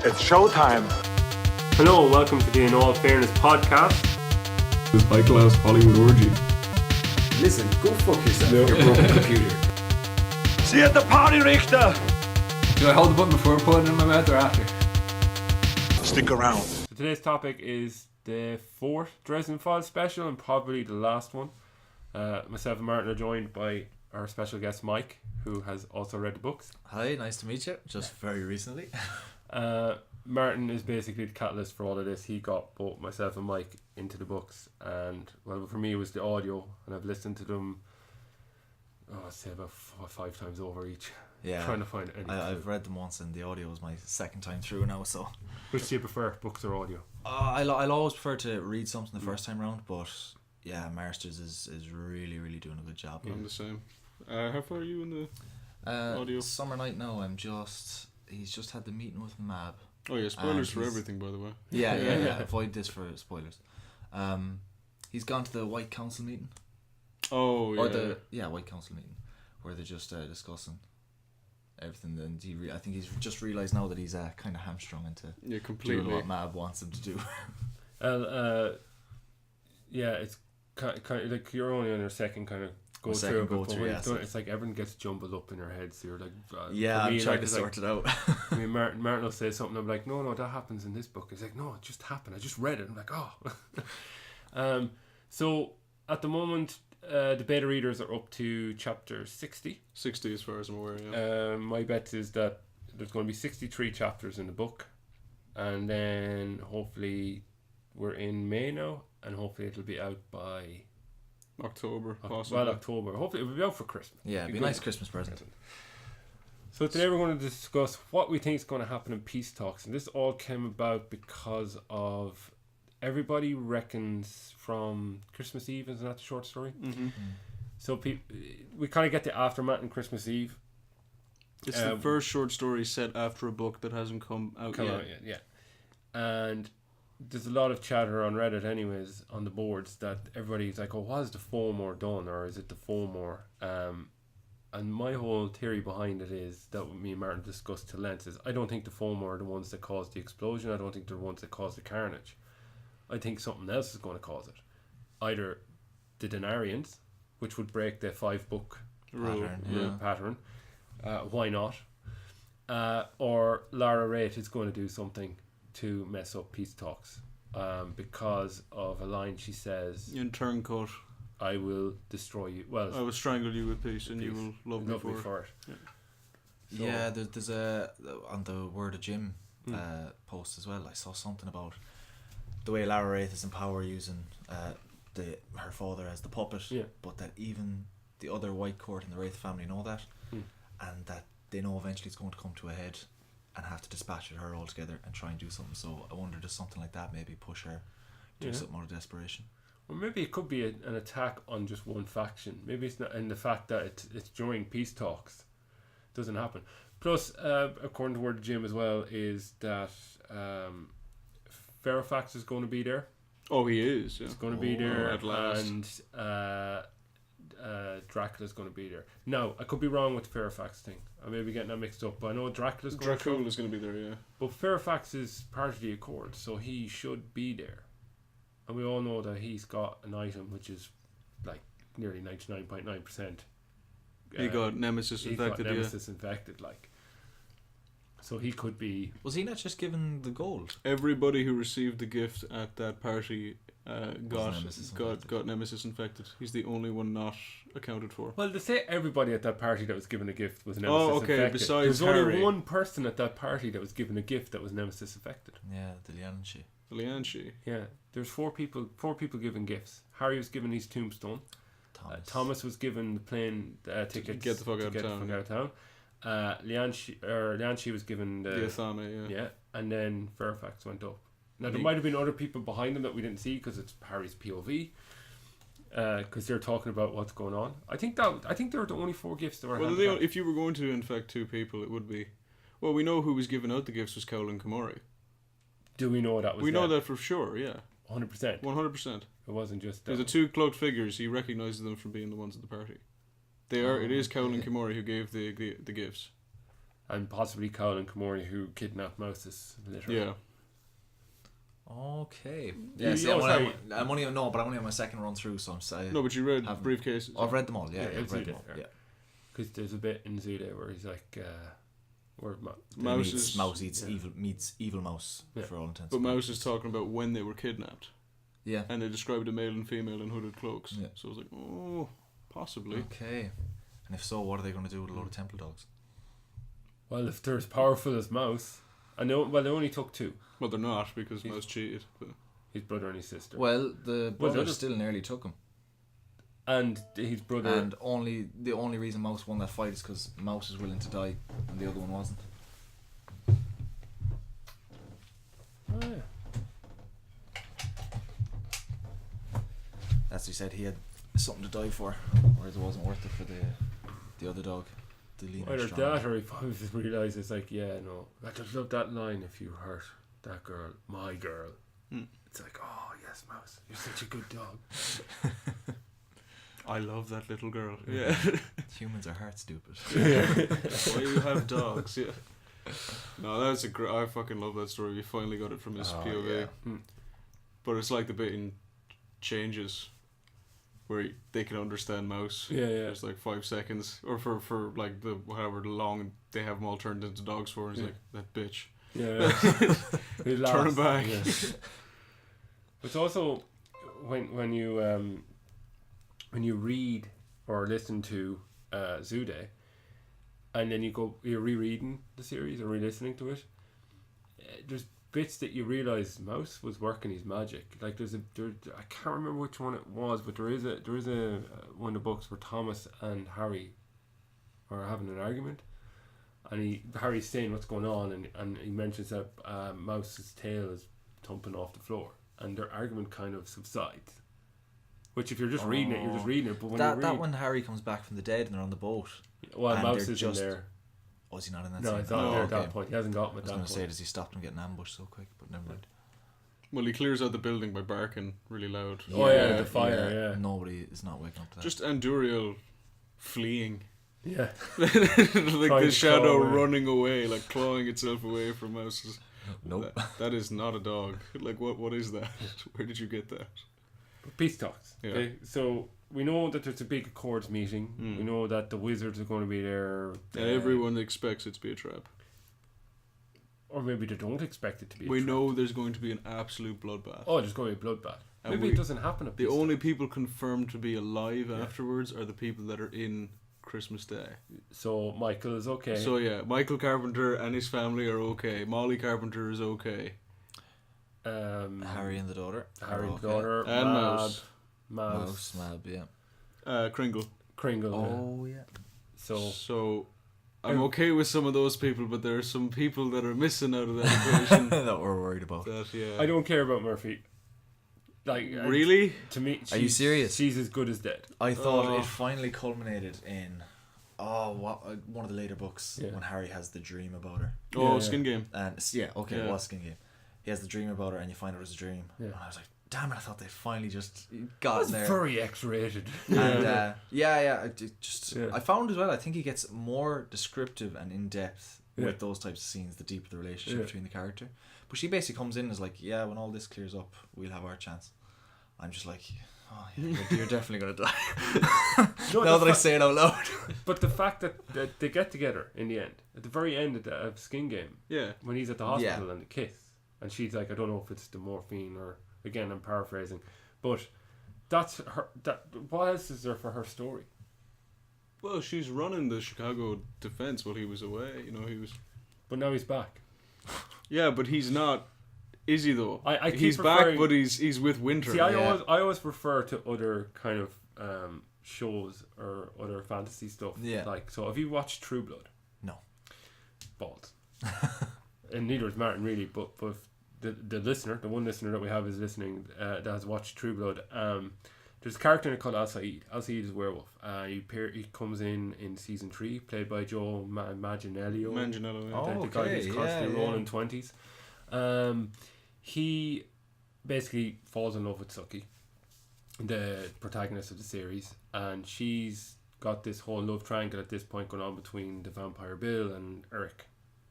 It's showtime. Hello and welcome to the In All Fairness podcast. This high-class Hollywood orgy. Listen, go fuck yourself, your broken computer. See you at the party, Richter. Do I hold the button before putting it in my mouth or after? Stick around. So today's topic is the fourth Dresden Files special and probably the last one. Myself and Martin are joined by our special guest Mike, who has also read the books. Hi, nice to meet you. Just very recently. Martin is basically the catalyst for all of this. He got both myself and Mike into the books, and well, for me it was the audio, and I've listened to them I'd say about 5 times over each. Yeah, trying to find anything. I've read them once, and the audio was my second time through now. So, which do you prefer, books or audio? I'll always prefer to read something the first time round, but yeah, Marsters is really doing a good job. I'm the same. How far are you in the audio? Summer night now. He's just had the meeting with Mab. Oh yeah, spoilers for everything, by the way. Yeah. Avoid this for spoilers. He's gone to the White Council meeting. Oh yeah. Or White Council meeting, where they're just discussing everything. And I think he's just realised now that he's kind of hamstrung into completely doing what Mab wants him to do. It's kind of like you're only on your second kind of go through, but it's like everything gets jumbled up in your head, so you're like I'm trying to sort it out. I mean, Martin will say something, I'm like, no, that happens in this book. He's like, no, it just happened, I just read it. I'm like, oh. So at the moment, the beta readers are up to chapter 60 as far as I'm aware. Yeah. My bet is that there's going to be 63 chapters in the book, and then hopefully we're in May now, and hopefully it'll be out by October, possibly. Well, October. Hopefully it'll be out for Christmas. Yeah, it'll be a nice Christmas present. So today we're going to discuss what we think is going to happen in peace talks, and this all came about because of everybody reckons from Christmas Eve, isn't that the short story? Mm-hmm. So we kind of get the aftermath on Christmas Eve. It's the first short story set after a book that hasn't come out yet. Yeah. And there's a lot of chatter on Reddit anyways on the boards that everybody's like, oh, was the Fomor done, or is it the Fomor? And my whole theory behind it is that me and Martin discussed to length is I don't think the Fomor are the ones that caused the explosion. I don't think they're the ones that caused the carnage. I think something else is going to cause it. Either the Denarians, which would break the 5-book pattern. Why not? Or Lara Wraith is going to do something to mess up peace talks, because of a line she says in Turncoat, I will destroy you. Well, I will strangle you with peace, and you will love me for it. Yeah, there's a on the Word of Jim post as well. I saw something about the way Lara Wraith is in power using her father as the puppet, but that even the other White Court and the Wraith family know that, and that they know eventually it's going to come to a head and have to dispatch her altogether and try and do something. So I wonder, does something like that maybe push her to something out of desperation? Or maybe it could be an attack on just one faction. Maybe it's not, and the fact that it's during peace talks doesn't happen. Plus, according to Word of Jim as well, is that Fairfax is going to be there. Oh, he is. Yeah. He's going to be there, at last. and Dracula's going to be there. Now, I could be wrong with the Fairfax thing. I may be getting that mixed up, but I know Dracula's going to be there, yeah. But Fairfax is part of the Accord, so he should be there. And we all know that he's got an item which is like nearly 99.9%. He got Nemesis infected. Infected, like. So he could be. Was he not just given the gold? Everybody who received the gift at that party got Nemesis infected. He's the only one not accounted for. Well, they say everybody at that party that was given a gift was Nemesis infected. Okay. Besides There's Harry. only one person at that party that was given a gift that was Nemesis infected. Yeah, the Lianshi. Yeah, there's 4 people given gifts. Harry was given his tombstone. Thomas was given the plane ticket to get the fuck out of town. Lianshi was given the Athame, yeah, and then Fairfax went up. Now there might have been other people behind them that we didn't see because it's Harry's POV, because they're talking about what's going on. I think there were the only 4 gifts that were. Well, if you were going to infect 2 people, it would be. Well, we know who was giving out the gifts was Cowell and Starborn. Do we know that was? We know that for sure. Yeah. 100%. 100%. It wasn't just. There's the 2 cloaked figures. He recognizes them from being the ones at the party. It is Cowell and Starborn who gave the gifts. and possibly Cowell and Comori who kidnapped Mouse's litter. Yeah. Okay. You- Yeah, see, oh, sorry. I'm only on my second run through, so I'm sorry. No, but you read Haven't- Briefcases. I've read them all. Yeah, Yeah, I've read Zude, them all. yeah. Yeah. Because there's a bit in Zude where he's like, where Mouse Mouse eats Yeah. evil mouse Yeah. for all intents. But and Mouse is purposes. talking about when they were kidnapped. Yeah. And they described a male and female in hooded cloaks. Yeah. So I was like, oh, possibly. Okay. And if so, what are they going to do with a load of temple dogs? well, if they're as powerful as Mouse, and they only took 2, Well, they're not because Mouse cheated. But his brother and his sister. Well, the Well, brother they're- still nearly took him. And his brother. And the only reason Mouse won that fight is because Mouse is willing to die and the other one wasn't. Oh, yeah. That's what he said. He had something to die for, whereas it wasn't worth it for the other dog. The leaner, Either stronger. that or he probably just realised it's like, yeah, no, I just love that line, if you hurt that girl, my girl. It's like, oh, yes, Mouse, you're such a good dog. I love that little girl. Yeah. Humans are heart stupid. Why you have dogs? Yeah. No, that's a great. I fucking love that story. We finally got it from his POV. yeah. But it's like the bit in Changes where they can understand Mouse. Yeah, yeah. It's like 5 seconds, or for like the however long they have them all turned into dogs for. And he's like, that bitch. Yeah. He laughs. Turn back. Yeah. It's also when you read or listen to Zude, and then you're rereading the series or re-listening to it, there's bits that you realise Mouse was working his magic. Like I can't remember which one it was, but there is a one of the books where Thomas and Harry are having an argument, and Harry's saying what's going on, and he mentions that Mouse's tail is thumping off the floor, and their argument kind of subsides. Which if you're just reading it, you're just reading it. But when you read, that when Harry comes back from the dead and they're on the boat. well, and Mouse they're is in just- there. Oh, is he not in that No, scene? he's not there at that okay. point. He hasn't got him I at was that going point. to say, does he stop him getting ambushed so quick? But never mind. Well, he clears out the building by barking really loud. Oh, yeah, the fire, yeah. Nobody is not waking up to that. Just Anduriel fleeing. Yeah. Like Trying the to shadow claw away. running away, like clawing itself away from Mouse's. Nope. That is not a dog. Like, what is that? Where did you get that? Peace talks. Yeah. Okay, so we know that there's a big Accords meeting. We know that the wizards are going to be there. And everyone expects it to be a trap. Or maybe they don't expect it to be. We know there's going to be an absolute bloodbath. Oh, there's going to be a bloodbath. And Maybe it doesn't happen at The Peace only Talks. people confirmed to be alive afterwards are the people that are in Christmas Day. So Michael is okay. So yeah, Michael Carpenter and his family are okay. Molly Carpenter is okay. Harry and the daughter. Harry, are the okay. daughter, And Mouse. Mouse, Mab, yeah. Kringle. Kringle. Oh, yeah. So I'm okay with some of those people, but there are some people that are missing out of that equation. That we're worried about. That, yeah. I don't care about Murphy. Like Really? to me, Are you serious? She's as good as dead. I thought Oh. it finally culminated in one of the later books when Harry has the dream about her. Oh, Yeah. Skin Game. And it Yeah. was Skin Game. He has the dream about her, and you find out it's a dream. Yeah. And I was like, damn it! I thought they finally just got That's in there. very X-rated. And I found as well. I think he gets more descriptive and in depth with those types of scenes. The deeper the relationship between the character. But she basically comes in as like, yeah, when all this clears up, we'll have our chance. I'm just like, oh yeah, you're definitely gonna die. No, now the that I say it out loud. But the fact that they get together in the end, at the very end of Skin Game, Yeah. when he's at the hospital and they kiss, and she's like, I don't know if it's the morphine or, again, I'm paraphrasing, but that's her. What else is there for her story? Well, she's running the Chicago defense while he was away. You know, he was. But now he's back. Yeah, but he's not. Is he though? I keep he's referring- back, but he's with Winter. See, I always refer to other kind of shows or other fantasy stuff. Yeah. Like, so have you watched True Blood? No. Balls. And neither is Martin really, but the listener, the one listener that we have is listening that has watched True Blood. There's a character in it called Al Said. Al Said is a werewolf. He comes in season 3, played by Joe Manganiello. Manganiello, yeah. Oh, The guy okay, who's constantly yeah. rolling 20s. He basically falls in love with Suki, the protagonist of the series, and she's got this whole love triangle at this point going on between the vampire Bill and Eric,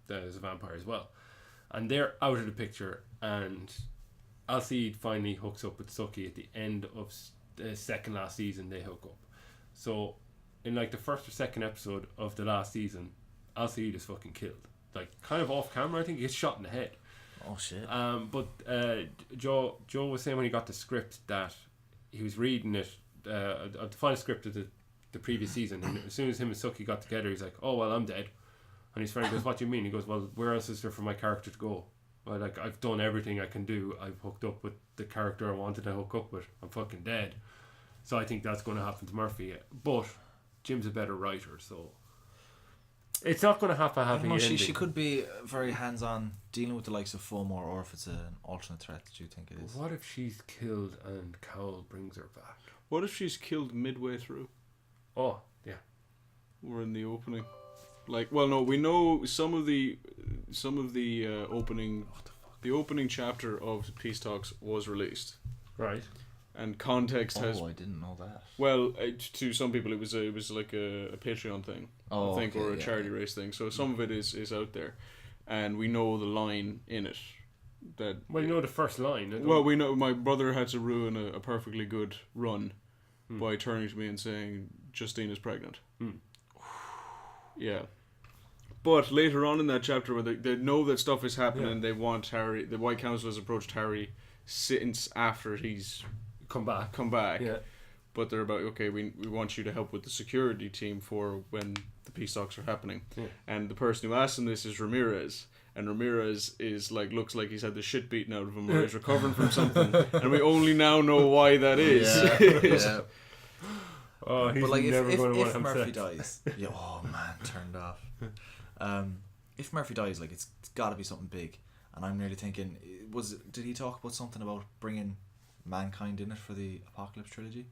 that is a vampire as well, and they're out of the picture. And Alcide finally hooks up with Suki at the end of the second last season. They hook up. So in like the first or second episode of the last season, Alcide is fucking killed, like kind of off camera. I think he gets shot in the head. Oh shit. But Joe was saying when he got the script that he was reading it, the final script of the previous season, and as soon as him and Suki got together, he's like, "Oh well, I'm dead," and his friend goes, "What do you mean?" He goes, "Well, where else is there for my character to go? Well, like I've done everything I can do. I've hooked up with the character I wanted to hook up with. I'm fucking dead." So I think that's going to happen to Murphy, but Jim's a better writer, so it's not going to have a happy ending. She could be very hands-on dealing with the likes of FOMO, or if it's an alternate threat that you think it is. What if she's killed and Cowell brings her back? What if she's killed midway through? Oh, yeah. We're in the opening. Like, well, no, we know some of the opening. The opening chapter of Peace Talks was released, Right. and context has. Oh, I didn't know that. Well, to some people, it was like a Patreon thing, I think, or a charity race thing. So some of it is out there, and we know the line in it. That Well, you know the first line. well, we know my brother had to ruin a perfectly good run by turning to me and saying Justine is pregnant. Yeah. But later on in that chapter, where they know that stuff is happening, they want Harry. The White Council has approached Harry since after he's come back. Yeah. But they're about, okay, we want you to help with the security team for when the peace talks are happening. Yeah. And the person who asked him this is Ramirez. And Ramirez is like, looks like he's had the shit beaten out of him, or he's recovering from something. And we only now know why that is. Yeah. Oh, he's But like, never going to want if to have Murphy sex. dies, yeah. Oh man, turned off. If Murphy dies, like it's got to be something big. And I'm nearly thinking, did he talk about something about bringing mankind in it for the Apocalypse trilogy?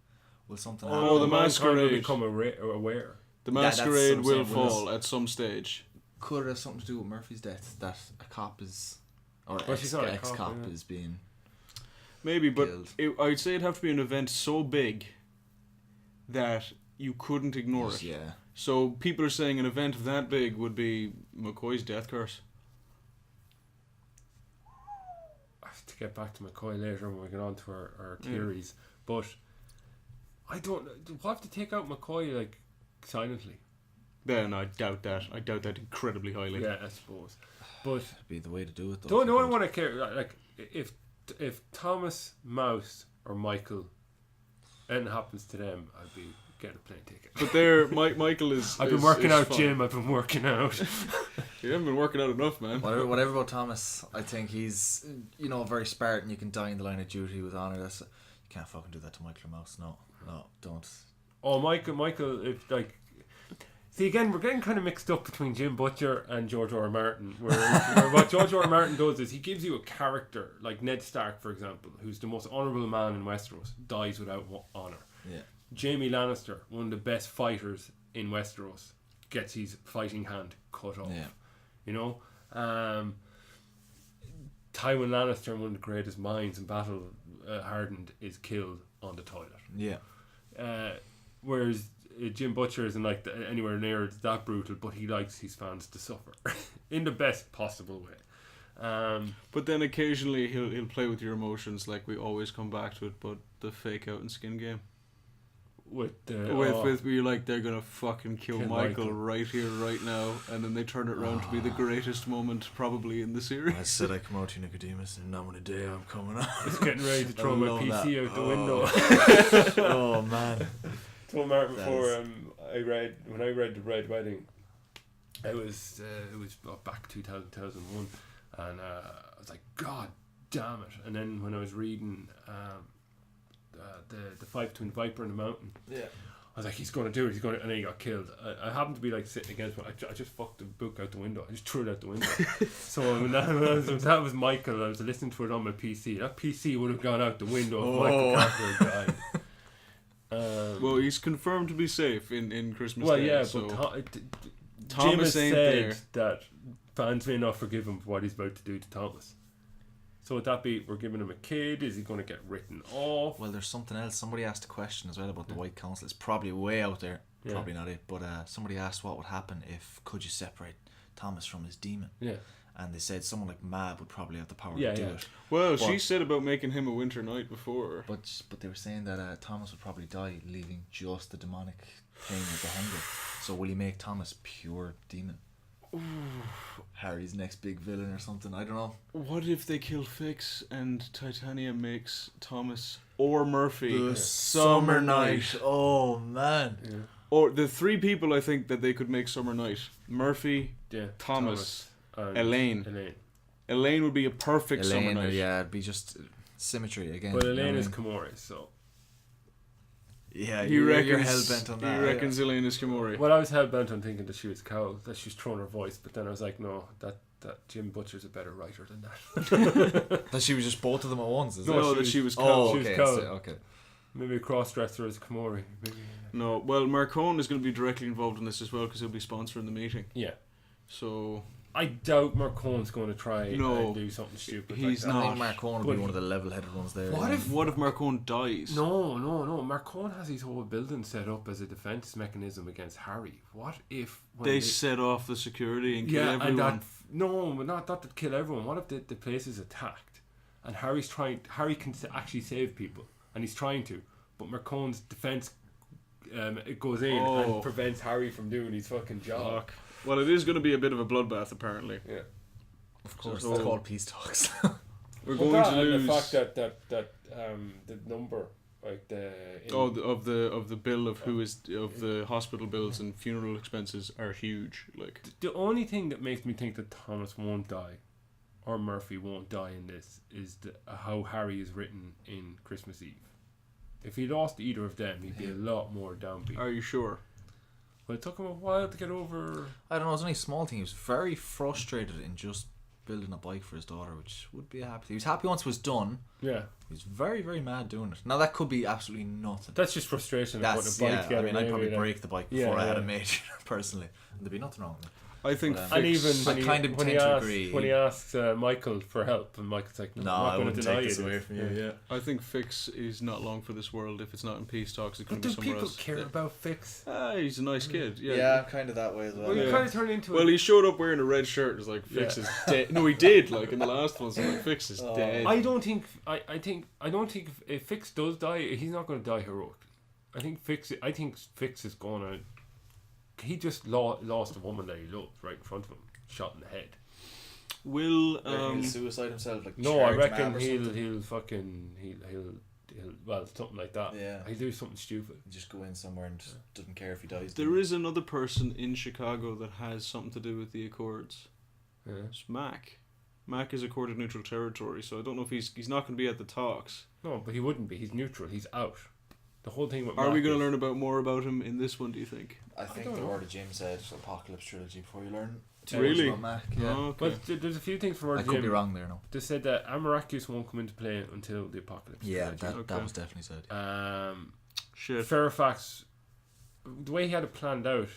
Will something happen? Oh, the Mankind will Masquerade. become aware. The that's Masquerade what I'm will saying, will fall at some stage. Could it have something to do with Murphy's death? That a cop is, or Well, she's not a ex-cop cop, yeah. is being Maybe, but killed. I'd say it'd have to be an event so big that you couldn't ignore it. Yeah. So people are saying an event that big would be McCoy's death curse. I have to get back to McCoy later when we get on to our theories. But I don't. We'll have to take out McCoy like silently. Then I doubt that. I doubt that incredibly highly. Yeah, I suppose. But Be the way to do it, though. don't I want to care? Like if Thomas, Mouse, or Michael, anything happens to them, I'd be getting a plane ticket. But there, Michael is. I've been working out, fine. Jim. I've been working out. You haven't been working out enough, man. Whatever about Thomas, I think he's, very Spartan. You can die in the line of duty with honour. You can't fucking do that to Michael or Mouse. No, don't. Oh, Michael, if like. See, again, we're getting kind of mixed up between Jim Butcher and George R. R. Martin. Where what George R. R. Martin does is he gives you a character, like Ned Stark, for example, who's the most honourable man in Westeros, dies without honour. Yeah. Jaime Lannister, one of the best fighters in Westeros, gets his fighting hand cut off. Yeah. You know? Tywin Lannister, one of the greatest minds in battle hardened, is killed on the toilet. Yeah. Whereas Jim Butcher isn't like anywhere near that brutal, but he likes his fans to suffer in the best possible way. But then occasionally he'll play with your emotions, like we always come back to it. But the fake out and skin game with you're like, they're gonna fucking kill Michael right here, right now, and then they turn it around to be the greatest moment probably in the series. I said I come out to you, Nicodemus, and now in a day I'm coming out. Just getting ready to throw my PC out the window. Oh man. Told Martin before when I read The Red Wedding, it was back 2001, and I was like, God damn it. And then when I was reading the fight between the Viper and the Mountain, I was like, he's going to do it, and then he got killed. I happened to be like sitting against one. I just fucked the book out the window. I just threw it out the window. So when that was Michael, I was listening to it on my PC. That PC would have gone out the window if Michael Carter died. Well, he's confirmed to be safe in Christmas Day. Well, yeah, so but Thomas Jim has ain't said there. that fans may not forgive him for what he's about to do to Thomas. So would that be, we're giving him a kid? Is he going to get written off? Well, there's something else. Somebody asked a question as well about the White Council. It's probably way out there. Probably not it. But somebody asked what would happen if could you separate Thomas from his demon. Yeah. And they said someone like Mab would probably have the power Yeah, to do yeah. it. Well, she said about making him a Winter Knight before. But they were saying that Thomas would probably die, leaving just the demonic thing with the hunger. So will he make Thomas pure demon? Harry's next big villain or something, I don't know. What if they kill Fix and Titania makes Thomas or Murphy The Summer Knight. Oh man. Yeah. Or the three people I think that they could make Summer Knight: Murphy, Yeah. Thomas, and Elaine. Elaine would be a perfect Summer Knight. Yeah, it'd be just symmetry again. But you know Elaine what is I mean? Komori, so. Yeah, He you're reckons hell bent on that. He reckons Elaine is Komori. Well, I was hell bent on thinking that she was Cowell, that she's thrown her voice, but then I was like, no, that Jim Butcher's a better writer than that. That she was just both of them at once. Is No, it? that she was Oh, Cowell. She was okay. Cowell. Okay. Maybe a cross-dresser as Komori. Maybe. No, well, Marcone is going to be directly involved in this as well because he'll be sponsoring the meeting. Yeah. So I doubt Marcone's going to try No, and do something stupid. he's like I that. think Mark Cohen will be one of the level-headed ones there. What yeah. if- Marcone dies? No. Marcone has his whole building set up as a defense mechanism against Harry. What if when They set off the security and kill everyone. and that not to kill everyone. What if the place is attacked and Harry can actually save people and he's trying to, but Marcone's defense it goes in Oh. and prevents Harry from doing his fucking job. Fuck. Well, it is going to be a bit of a bloodbath, apparently. Yeah. Of course, So- it's called peace talks. We're Well, going that to and lose. the fact that the number like of the bill of the hospital bills and funeral expenses are huge. Like, the only thing that makes me think that Thomas won't die or Murphy won't die in this is how Harry is written in Christmas Eve. If he lost either of them, he'd be a lot more downbeat. are you sure? But it took him a while to get over. I don't know, it's only a small thing. He was very frustrated in just building a bike for his daughter, which would be happy. He was happy once it was done. Yeah, He was very, very mad doing it. Now that could be absolutely nothing. that's just frustration. Of That's putting a bike yeah. I together mean, I'd probably maybe, break the bike Yeah, before I had yeah. it made personally, and there'd be nothing wrong with it. I think But, And Fix- even I when he, kind of when he tend to asks, agree. when he asks Michael for help, and Michael's like, "No, No, I'm I not going wouldn't to deny take this you away from you. Yeah. I think Fix is not long for this world. If it's not in peace talks, it's going But to do be somewhere people else. care about Fix? He's a nice kid. Yeah. Yeah, I'm kind of that way as well. Well, you Yeah. kind of turn into Well, it. he showed up wearing a red shirt. It's like Fix Yeah. is dead. No, he did. Like in the last one, so like Fix is dead. I don't think if Fix does die, he's not going to die heroically. I think Fix is going to. He just lost a woman that he loved right in front of him, shot in the head. Will He'll suicide himself, like No, I charge reckon Mab or he'll something. well, something like that. Yeah. He'll do something stupid. Just go in somewhere and just doesn't care if he dies. there is another person in Chicago that has something to do with the Accords. Yeah. It's Mac. Mac is accorded neutral territory, so I don't know if he's not going to be at the talks. No, but he wouldn't be. He's neutral. He's out. The whole thing with Are we Mac going to is- learn more about him in this one? Do you think? I think don't the know. word of Jim said Apocalypse trilogy before you learn. Really? About Mac, yeah. Oh, okay. But there's a few things from I our could be Jim. wrong there, no. They said that Amaracius won't come into play until the apocalypse. Yeah, trilogy. that Okay. was definitely said. Shit. Fairfax, the way he had it planned out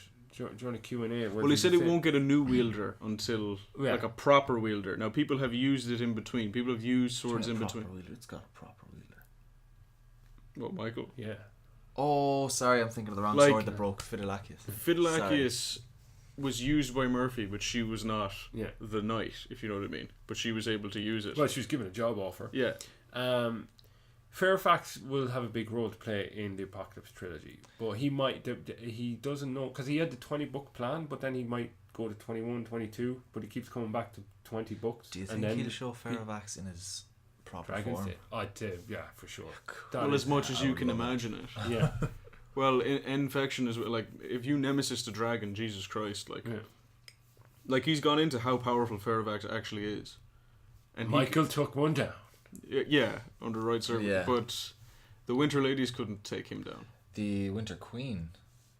during a Q&A. Well, he said it won't get a new wielder until Yeah. like a proper wielder. Now, people have used it in between. People have used swords in It's got a between. proper wielder. It's got a proper wielder. What, Michael? Yeah. Oh, sorry, I'm thinking of the wrong Like- sword that broke Fidelicius. Fidelicius was used by Murphy, but she was not Yeah. the knight, if you know what I mean. But she was able to use it. Well, she was given a job offer. Yeah. Fairfax will have a big role to play in the Apocalypse trilogy, but he might. He doesn't know because he had the 20-book plan, but then he might go to 21, 22. But he keeps coming back to 20 books. Do you and think then he'll show Fairfax in his proper Dragon's form? Day. I'd say, yeah, for sure. That Well, is- as much as you would can love that. imagine it. yeah, Well, infection is like if you Nemesis the dragon, Jesus Christ, like, yeah. like he's gone into how powerful Fairfax actually is, and Michael took one down. yeah, under right circle, Yeah. but the Winter Ladies couldn't take him down. The Winter Queen,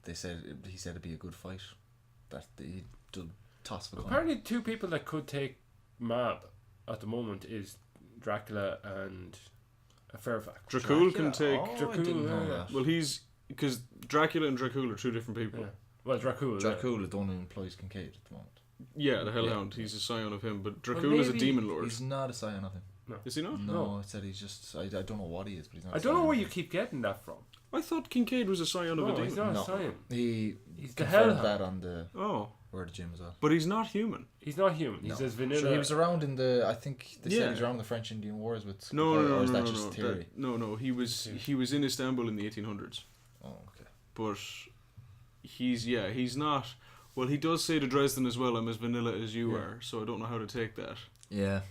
he said it'd be a good fight. That he did toss for Apparently, two people that could take Mab at the moment is Dracula and Fairfax. Dracul can take. Oh, I Dracul, didn't know yeah. that. Well, he's because Dracula and Dracul are two different people. Yeah. Well, Dracul. Dracul is the one who employs Kincaid at the moment. Yeah, the Hellhound. He's a scion of him, but Well, Dracul is a maybe demon lord. He's not a scion of him. Is he not? No, it said he's just. I don't know what he is, but he's not. I a don't know scion where of you him. keep getting that from. I thought Kincaid was a scion of a No, he's demon. not a scion. He's the confirmed Hellhound. that on the Oh, Word of Jim as well. but he's not human. He's not human. He says vanilla. So he was around in the. I think they Yeah. said he was around the French Indian Wars with. No, or is that just no. theory? No. He was in Istanbul in the 1800s. Oh, okay. But he's not. Well, he does say to Dresden as well, "I'm as vanilla as you are," so I don't know how to take that. Yeah.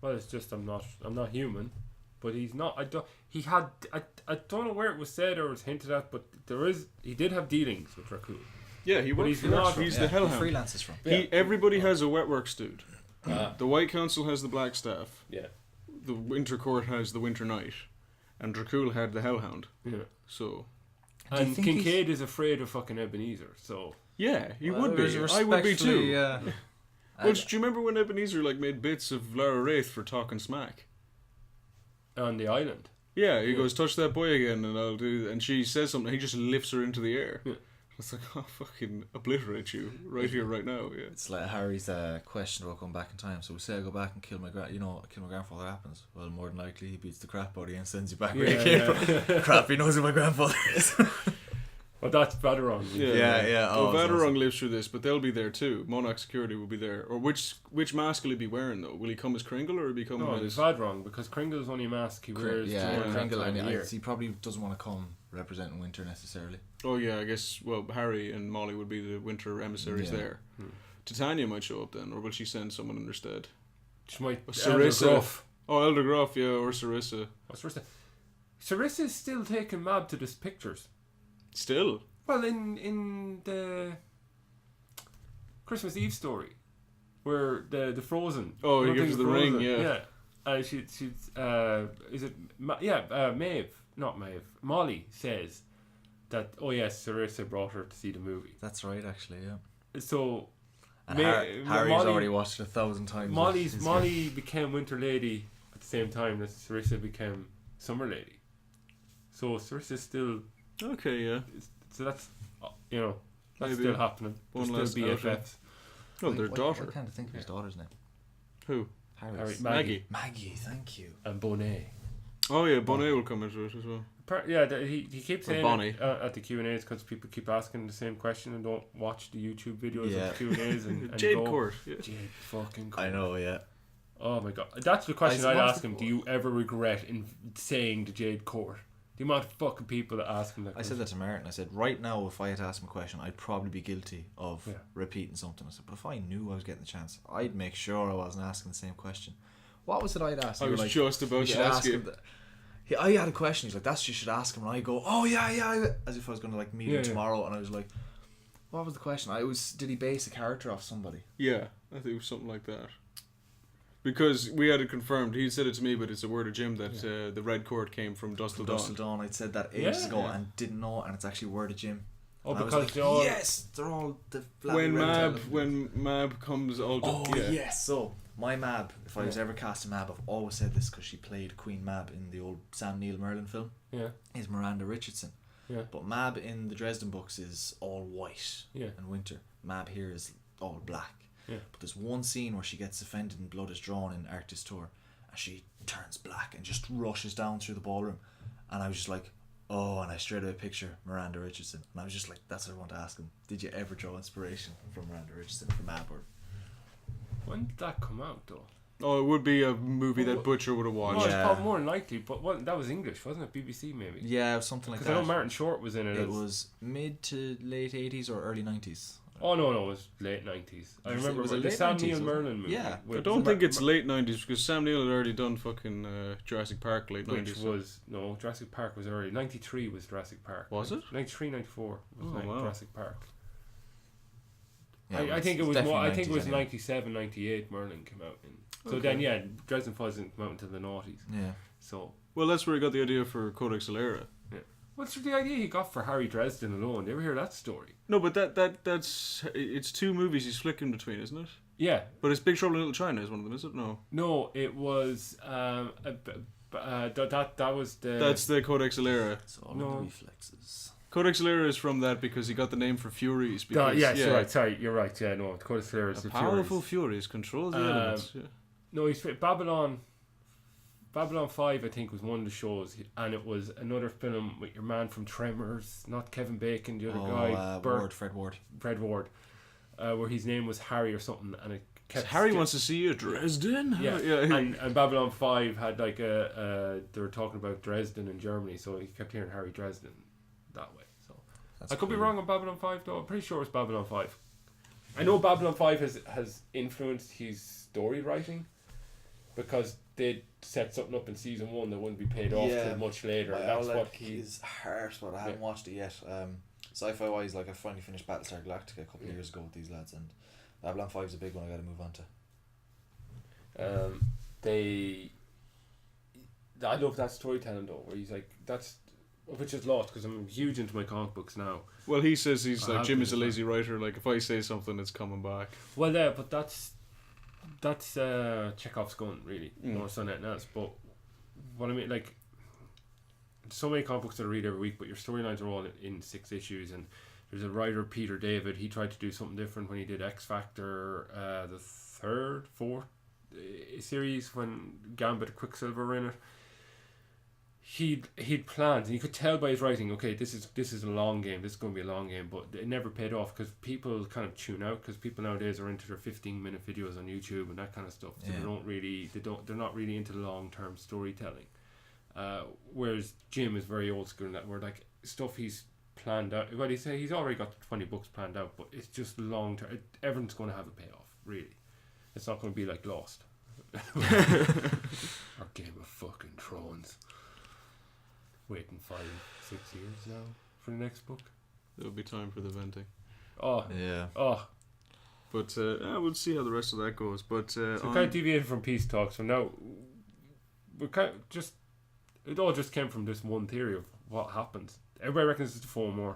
Well, it's just I'm not human, but he's not. I don't know where it was said or was hinted at, but he did have dealings with Dracul. Yeah, he works he's for not- He's Yeah, the he Hellhound. freelances from. Everybody has a wetworks dude. The White Council has the Black Staff. Yeah. The Winter Court has the Winter Knight, and Dracul had the Hellhound. Yeah. So Do you And think Kincaid is afraid of fucking Ebenezer, so yeah, he Well, would there's be. I would be too. Yeah. Well, do you remember when Ebenezer made bits of Lara Wraith for talking smack? on the island. Yeah, he goes, touch that boy again, and I'll do. And she says something. He just lifts her into the air. Yeah. It's like, I'll fucking obliterate you right here, right now. Yeah. It's like Harry's question about going back in time. So we say I go back and kill my kill my grandfather. What happens? Well, more than likely he beats the crap out of you and sends you back where you came from. Crap, he knows who my grandfather is. Well, that's Badarong. Yeah. Oh, Oh, Vadarong lives through this, but they'll be there too. Monarch Security will be there. Or which mask will he be wearing though? Will he come as Kringle or will he come No, as? it's Badarong because Kringle's only mask he wears during that Kringle, time of and year. he probably doesn't want to come representing winter necessarily. Oh yeah, I guess. Well, Harry and Molly would be the winter emissaries Yeah. there. Titania might show up then, or will she send someone in her stead? She might Sarissa. Elder Gruff. Oh, Elder Gruff, yeah, or Sarissa. What's Sarissa? Sarissa's still taking Mab to the pictures. Still. Well, in the Christmas Eve story, where the Frozen. Oh, he one gives thing her the ring, Frozen, yeah. She's is it Maeve, not Maeve. Molly says that Sarissa brought her to see the movie. That's right, actually, yeah. So And Harry's Molly- already watched it 1,000 times. Molly became Winter Lady at the same time that Sarissa became Summer Lady. So Sarissa's still. Okay, yeah. So that's that's Maybe still happening. one They're still last outing. BFFs. Oh, their daughter. I can't think of his daughter's name. Who? Harry's. Maggie Maggie, thank you. and Bonet. Oh yeah, Bonnet will come into it as well. He keeps saying Bonnie. it, at the Q&As because people keep asking the same question and don't watch the YouTube videos Yeah. of the Q&As and Jade go, Court. Yeah. Jade fucking Court. I know, yeah. Oh my god, that's the question I'd what's ask the- him. Do you ever regret in saying the Jade Court? The amount of fucking people that ask him that. I said that to Martin. I said, right now, if I had to ask him a question, I'd probably be guilty of repeating something. I said, but if I knew I was getting the chance, I'd make sure I wasn't asking the same question. What was it I'd ask? I You were was like, just about you to should ask you. him that. I had a question. He's like, that's what you should ask him. And I go, oh yeah, as if I was going to meet him tomorrow. And I was like, what was the question? Did he base a character off somebody? Yeah, I think it was something like that. Because we had it confirmed. He said it to me, but it's a word of Jim that the Red Court came from Dust Till Dawn. Dust Till Dawn. I'd said that ages ago yeah. and didn't know, and it's actually word of Jim. Oh, And I was because like, they all. yes, they're all the When Mab comes all Oh yeah. yes. So my Mab, if I was ever casting Mab, I've always said this because she played Queen Mab in the old Sam Neill Merlin film. Yeah. Is Miranda Richardson. Yeah. But Mab in the Dresden books is all white. Yeah. And winter. Mab here is all black. Yeah. But there's one scene where she gets offended and blood is drawn in Arctis Tour, and she turns black and just rushes down through the ballroom, and I was just like, oh, and I straight away picture Miranda Richardson, and I was just like, that's what I want to ask him. Did you ever draw inspiration from Miranda Richardson from Mab? Or When did that come out though? Oh, it would be a movie that Butcher would have Well, watched. it's Yeah. probably more than likely, but that was English, wasn't it? BBC maybe. yeah, it was something like Because that. I know Martin Short was in it. It was mid to late 80s or early 90s. Oh no, it was late 90s. I Was it- remember was it the late Sam 90s, Neill was it? Merlin movie. Yeah. I don't think it's late 90s because Sam Neill had already done fucking Jurassic Park late Which 90s. was Jurassic Park was early. 93 was Jurassic Park. Was it? 93, 94 was Oh, wow. Jurassic Park. Yeah, I think it was definitely more. I think it 90s was anyway. 97, 98. Merlin came out in. So Okay. then Dresden Files didn't come out until the noughties. Yeah. So Well, that's where he got the idea for Codex Alera. what's the idea he got for Harry Dresden alone? You ever hear that story? No, but that's it's two movies he's flicking between, isn't it? Yeah. But it's Big Trouble in Little China is one of them, is it? No. No, it was that was the. That's the Codex Alera. It's all No. the reflexes. Codex Alera is from that because he got the name for Furies. Because, yes, you're right. Sorry, you're right. Yeah, no, Codex Alera is the Powerful Furies. Furies control the elements. Yeah. No, he's Babylon Babylon 5, I think, was one of the shows, and it was another film with your man from Tremors, not Kevin Bacon, the other guy, Fred Ward, where his name was Harry or something, and it kept. Harry wants to see you, Dresden. Yeah, yeah. And Babylon 5 had like they were talking about Dresden in Germany, so he kept hearing Harry Dresden that way. So I could be wrong on Babylon 5 though. I'm pretty sure it's Babylon 5. I know Babylon 5 has influenced his story writing, because they set something up in season 1 that wouldn't be paid off till much later. And that's what his heart, but I haven't watched it yet. Sci-fi wise, like I finally finished Battlestar Galactica a couple of years ago with these lads, and Babylon 5 is a big one I got to move on to. I love that storytelling though, where he's like, which is lost because I'm huge into my comic books now. Well, he says he's like, Jim is a lazy writer. Like, if I say something, it's coming back. Well, yeah, but that's Chekhov's gun, really, more so than anything else. But what I mean, like, so many comic books that I read every week, but your storylines are all in 6 issues. And there's a writer, Peter David. He tried to do something different when he did X Factor, the 4th series when Gambit and Quicksilver were in it. He'd planned, and you could tell by his writing, okay, this is a long game, this is going to be a long game, but it never paid off because people kind of tune out, because people nowadays are into their 15-minute videos on YouTube and that kind of stuff, so they're not really into long-term storytelling. Whereas Jim is very old school in that, where like stuff he's planned out, well, he's already got 20 books planned out, but it's just long-term. Everyone's going to have a payoff, really. It's not going to be like Lost or Game of fucking Thrones. Waiting 5-6 years now for the next book. There'll be time for the venting. Oh yeah. Oh, but we'll see how the rest of that goes. But so we kind of deviated from peace talks. So now we kind of just, it all just came from this one theory of what happens. Everybody reckons it's the Fomor.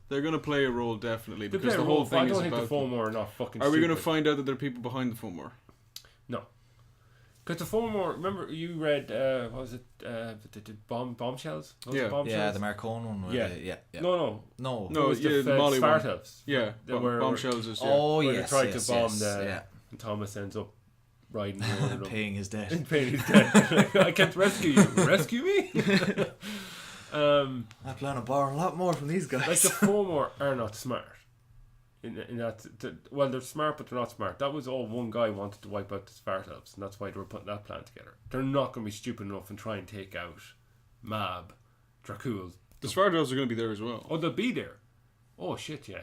They're going to play a role, definitely, They because play the a whole role, but thing I is don't think about. the Fomor are not fucking. Are we going to stupid. find out that there are people behind the Fomor? No. Because the Fomor, remember you read, what was it, the bombshells? Yeah. Yeah, the Marcone one. Yeah. Yeah. No. No, It was yeah, the the Molly one. Spartans. Yeah, They were- bombshells is. Yeah. Oh, Where yes. they tried yes, to bomb yes, and Thomas ends up riding over them. paying his debt. And paying his debt. I can't rescue you. Rescue me? I plan on borrowing a lot more from these guys. Like the Fomor are not smart. In that, well, they're smart, but they're not smart. That was all one guy wanted to wipe out the Spartans, and that's why they were putting that plan together. They're not going to be stupid enough and try and take out Mab, Dracul. The Spartans are going to be there as well. Oh, they'll be there. Oh shit, yeah.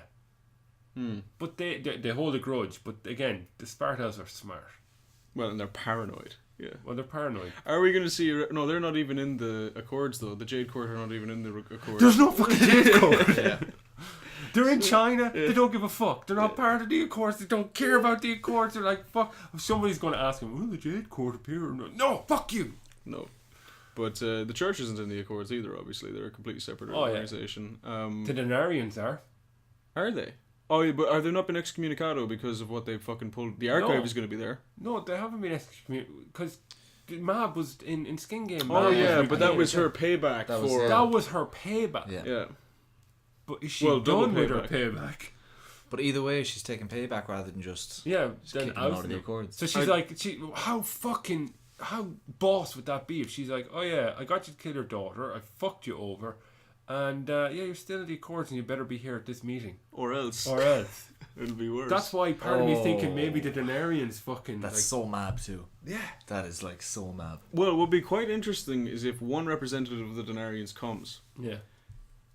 But they hold a grudge. But again, the Spartans are smart. Well, and they're paranoid. Yeah. Well, they're paranoid. Are we going to see? No, they're not even in the Accords though. The Jade Court are not even in the Accords. There's no fucking Jade Court. Yeah. They're in China. They don't give a fuck. They're not part of the Accords. They don't care about the Accords. They're like, fuck. If somebody's going to ask them, will the Jade Court appear? No, fuck you. No. But the church isn't in the Accords either, obviously. They're a completely separate Oh, yeah. organisation. The Denarians are. Are they? Oh, yeah, but are they not been excommunicado because of what they fucking pulled? The archive No. is going to be there. No, they haven't been excommunicated. Because Mab was in Skin Game. Oh, Mab yeah, was but that recreated. was her payback That was- for... That was her payback. Yeah. Yeah. But is she Well, double done with her payback. payback? But either way, she's taking payback rather than just Yeah, then kicking them out out of the Accords. So she's like, how boss would that be if she's like, oh yeah, I got you to kill your daughter, I fucked you over, and you're still in the Accords and you better be here at this meeting. Or else. Or else. It'll be worse. That's why part of me's thinking maybe the Denarians fucking... That's like, so mad too. yeah. That is like so mad. Well, what would be quite interesting is if one representative of the Denarians comes, Yeah.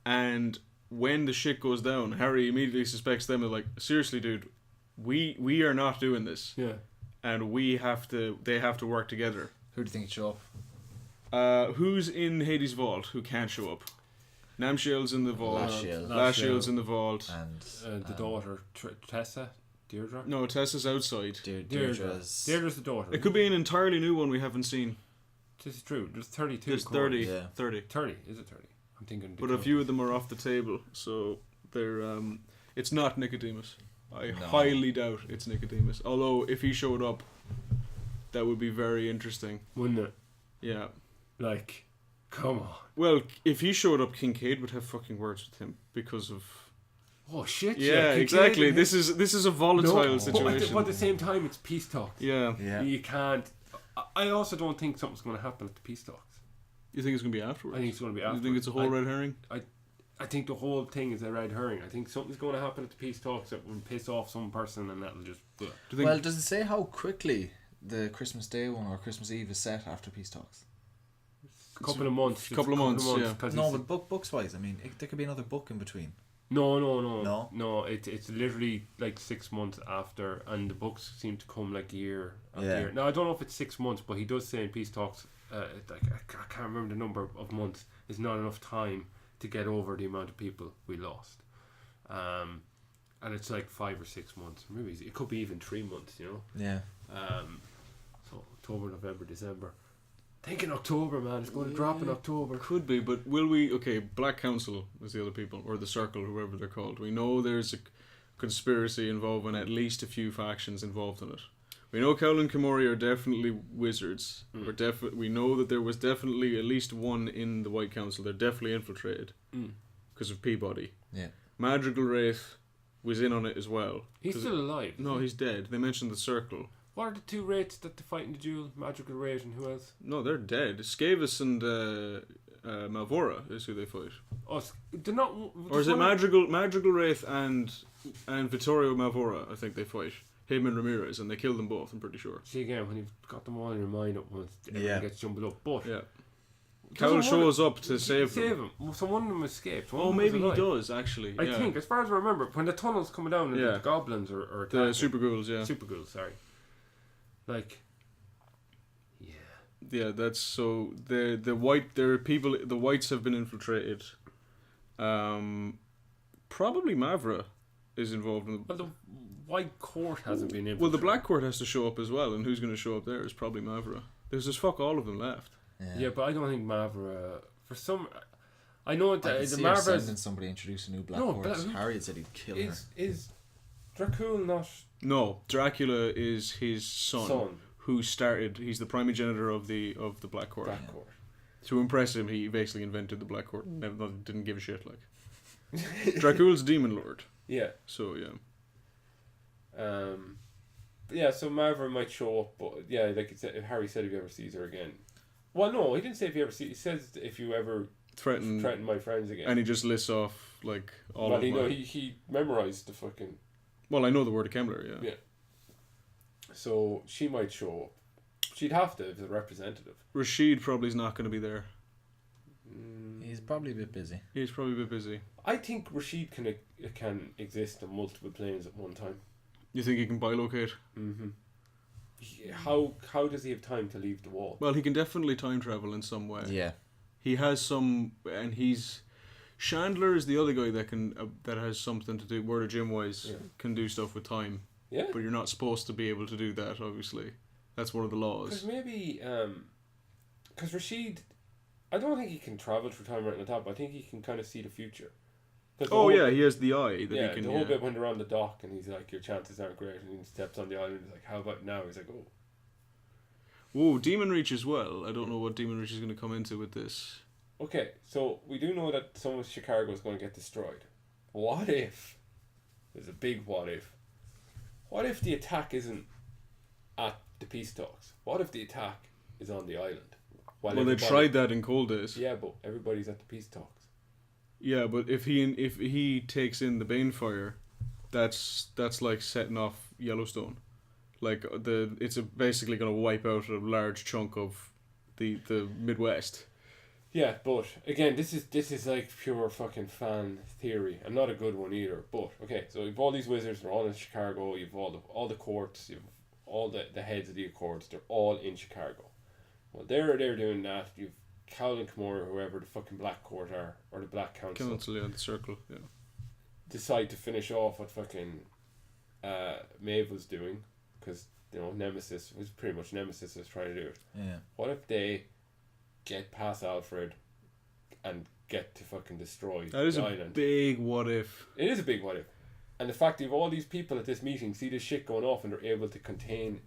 and when the shit goes down, Harry immediately suspects them of like, seriously, dude, we are not doing this, Yeah. and they have to work together. Who do you think would show up? Who's in Hades' vault? Who can't show up? Namshiel's in the vault. Lashiel. Lashiel's in the vault. And The daughter, Tessa? Deirdre? No, Tessa's outside. Deirdre's... Deirdre's the daughter. It could be an entirely new one we haven't seen. This is true. There's 32. There's cores. 30. Yeah. 30. 30. Is it 30? I'm thinking... But a few of them are off the table, so they're it's not Nicodemus. I No. highly doubt it's Nicodemus. Although if he showed up, that would be very interesting. Wouldn't it? Yeah. Like, come on. Well, if he showed up, Kincaid would have fucking words with him because of... Oh shit! Yeah, Kincaid exactly. and This is a volatile situation. But at the same time, it's peace talk. Yeah. Yeah. You can't. I also don't think something's going to happen at the peace talks. You think it's going to be afterwards? I think it's going to be afterwards. You think it's a whole red herring? I think the whole thing is a red herring. I think something's going to happen at the peace talks that will piss off some person, and that'll just... Well, does it say how quickly the Christmas Day one or Christmas Eve is set after peace talks? A couple of months. Couple of months, yeah. No, but books wise, I mean, there could be another book in between. No. It's literally like 6 months after, and the books seem to come like year after year. Now I don't know if it's 6 months, but he does say in peace talks, I can't remember the number of months. Is not enough time to get over the amount of people we lost, and it's like 5 or 6 months. Maybe it could be even 3 months. You know. Yeah. So October, November, December. Think in October, man. It's going to drop in October. Could be, but will we... Okay, Black Council is the other people, or the Circle, whoever they're called. We know there's a conspiracy involving at least a few factions involved in it. We know Cowell and Kimori are definitely wizards. We know that there was definitely at least one in the White Council. They're definitely infiltrated because of Peabody. Yeah. Madrigal Wraith was in on it as well. He's still alive. No, he's dead. They mentioned the Circle. What are the two wraiths that they fight in the duel? Magical Wraith and who else? No, they're dead. Skavis and Malvora is who they fight. Oh, they're not. Or is it Madrigal Wraith and Vittorio Malvora? I think they fight him and Ramirez, and they kill them both. I'm pretty sure. See again, when you've got them all in your mind at once, everything gets jumbled up. But yeah, Cowell shows up to save them. So one of them escaped. Oh, maybe he does actually. I think, as far as I remember, when the tunnel's coming down, and the goblins or the super ghouls, super ghouls. Sorry. Like, yeah, that's so the white. There are people. The whites have been infiltrated. Probably Mavra is involved in the. Well, the white court hasn't been infiltrated. Well, the black court has to show up as well, and who's going to show up there is probably Mavra. There's just fuck all of them left. Yeah, but I don't think Mavra. For some, I know that the Mavra sending somebody introduce a new black court. Harry had said he'd kill her. Is Dracul not? No, Dracula is his son. Who started? He's the primogenitor of the Black Court. To impress him, he basically invented the Black Court. Didn't give a shit. Like Dracula's demon lord. Yeah. So yeah. Yeah. So Mavra might show up, but yeah, like it said, Harry said if he ever sees her again. Well, no, he didn't say if you ever see. He says if you ever threaten my friends again. And he just lists off like all. Well, he memorized the fucking. Well, I know the word of Kemmler. Yeah. Yeah. So she might show up. She'd have to if the representative. Rashid probably is not going to be there. He's probably a bit busy. He's probably a bit busy. I think Rashid can exist on multiple planes at one time. You think he can bilocate? Mm-hmm. How does he have time to leave the wall? Well, he can definitely time travel in some way. Yeah. He has some, and he's... Chandler is the other guy that can that has something to do, word of Jim wise, can do stuff with time. Yeah. But you're not supposed to be able to do that, obviously. That's one of the laws. Because maybe... Because Rashid... I don't think he can travel through time right on the top. I think he can kind of see the future. He has the eye. That he can, the whole bit when they're on the dock and he's like, your chances aren't great. And he steps on the island and he's like, how about now? He's like, oh. Whoa, Demon Reach as well. I don't know what Demon Reach is going to come into with this. Okay, so we do know that some of Chicago is going to get destroyed. What if... There's a big what if. What if the attack isn't at the peace talks? What if the attack is on the island? Well, they tried that in Cold Days. Yeah, but everybody's at the peace talks. Yeah, but if he takes in the Banefire, that's like setting off Yellowstone. Like it's basically going to wipe out a large chunk of the Midwest. Yeah, but again, this is like pure fucking fan theory, and not a good one either. But okay, so you've all these wizards, they're all in Chicago. You've all the courts, you've all the heads of the accords, they're all in Chicago. Well, they're doing that. You've Cowell and Kimura, whoever the fucking Black Court are, or the Black Council. The Circle, yeah. Decide to finish off what fucking Maeve was doing, because Nemesis was pretty much Nemesis was trying to do it. Yeah. What if they get past Alfred and get to fucking destroy the island? That is a big what if. It is a big what if. And the fact that you have all these people at this meeting see this shit going off and they're able to contain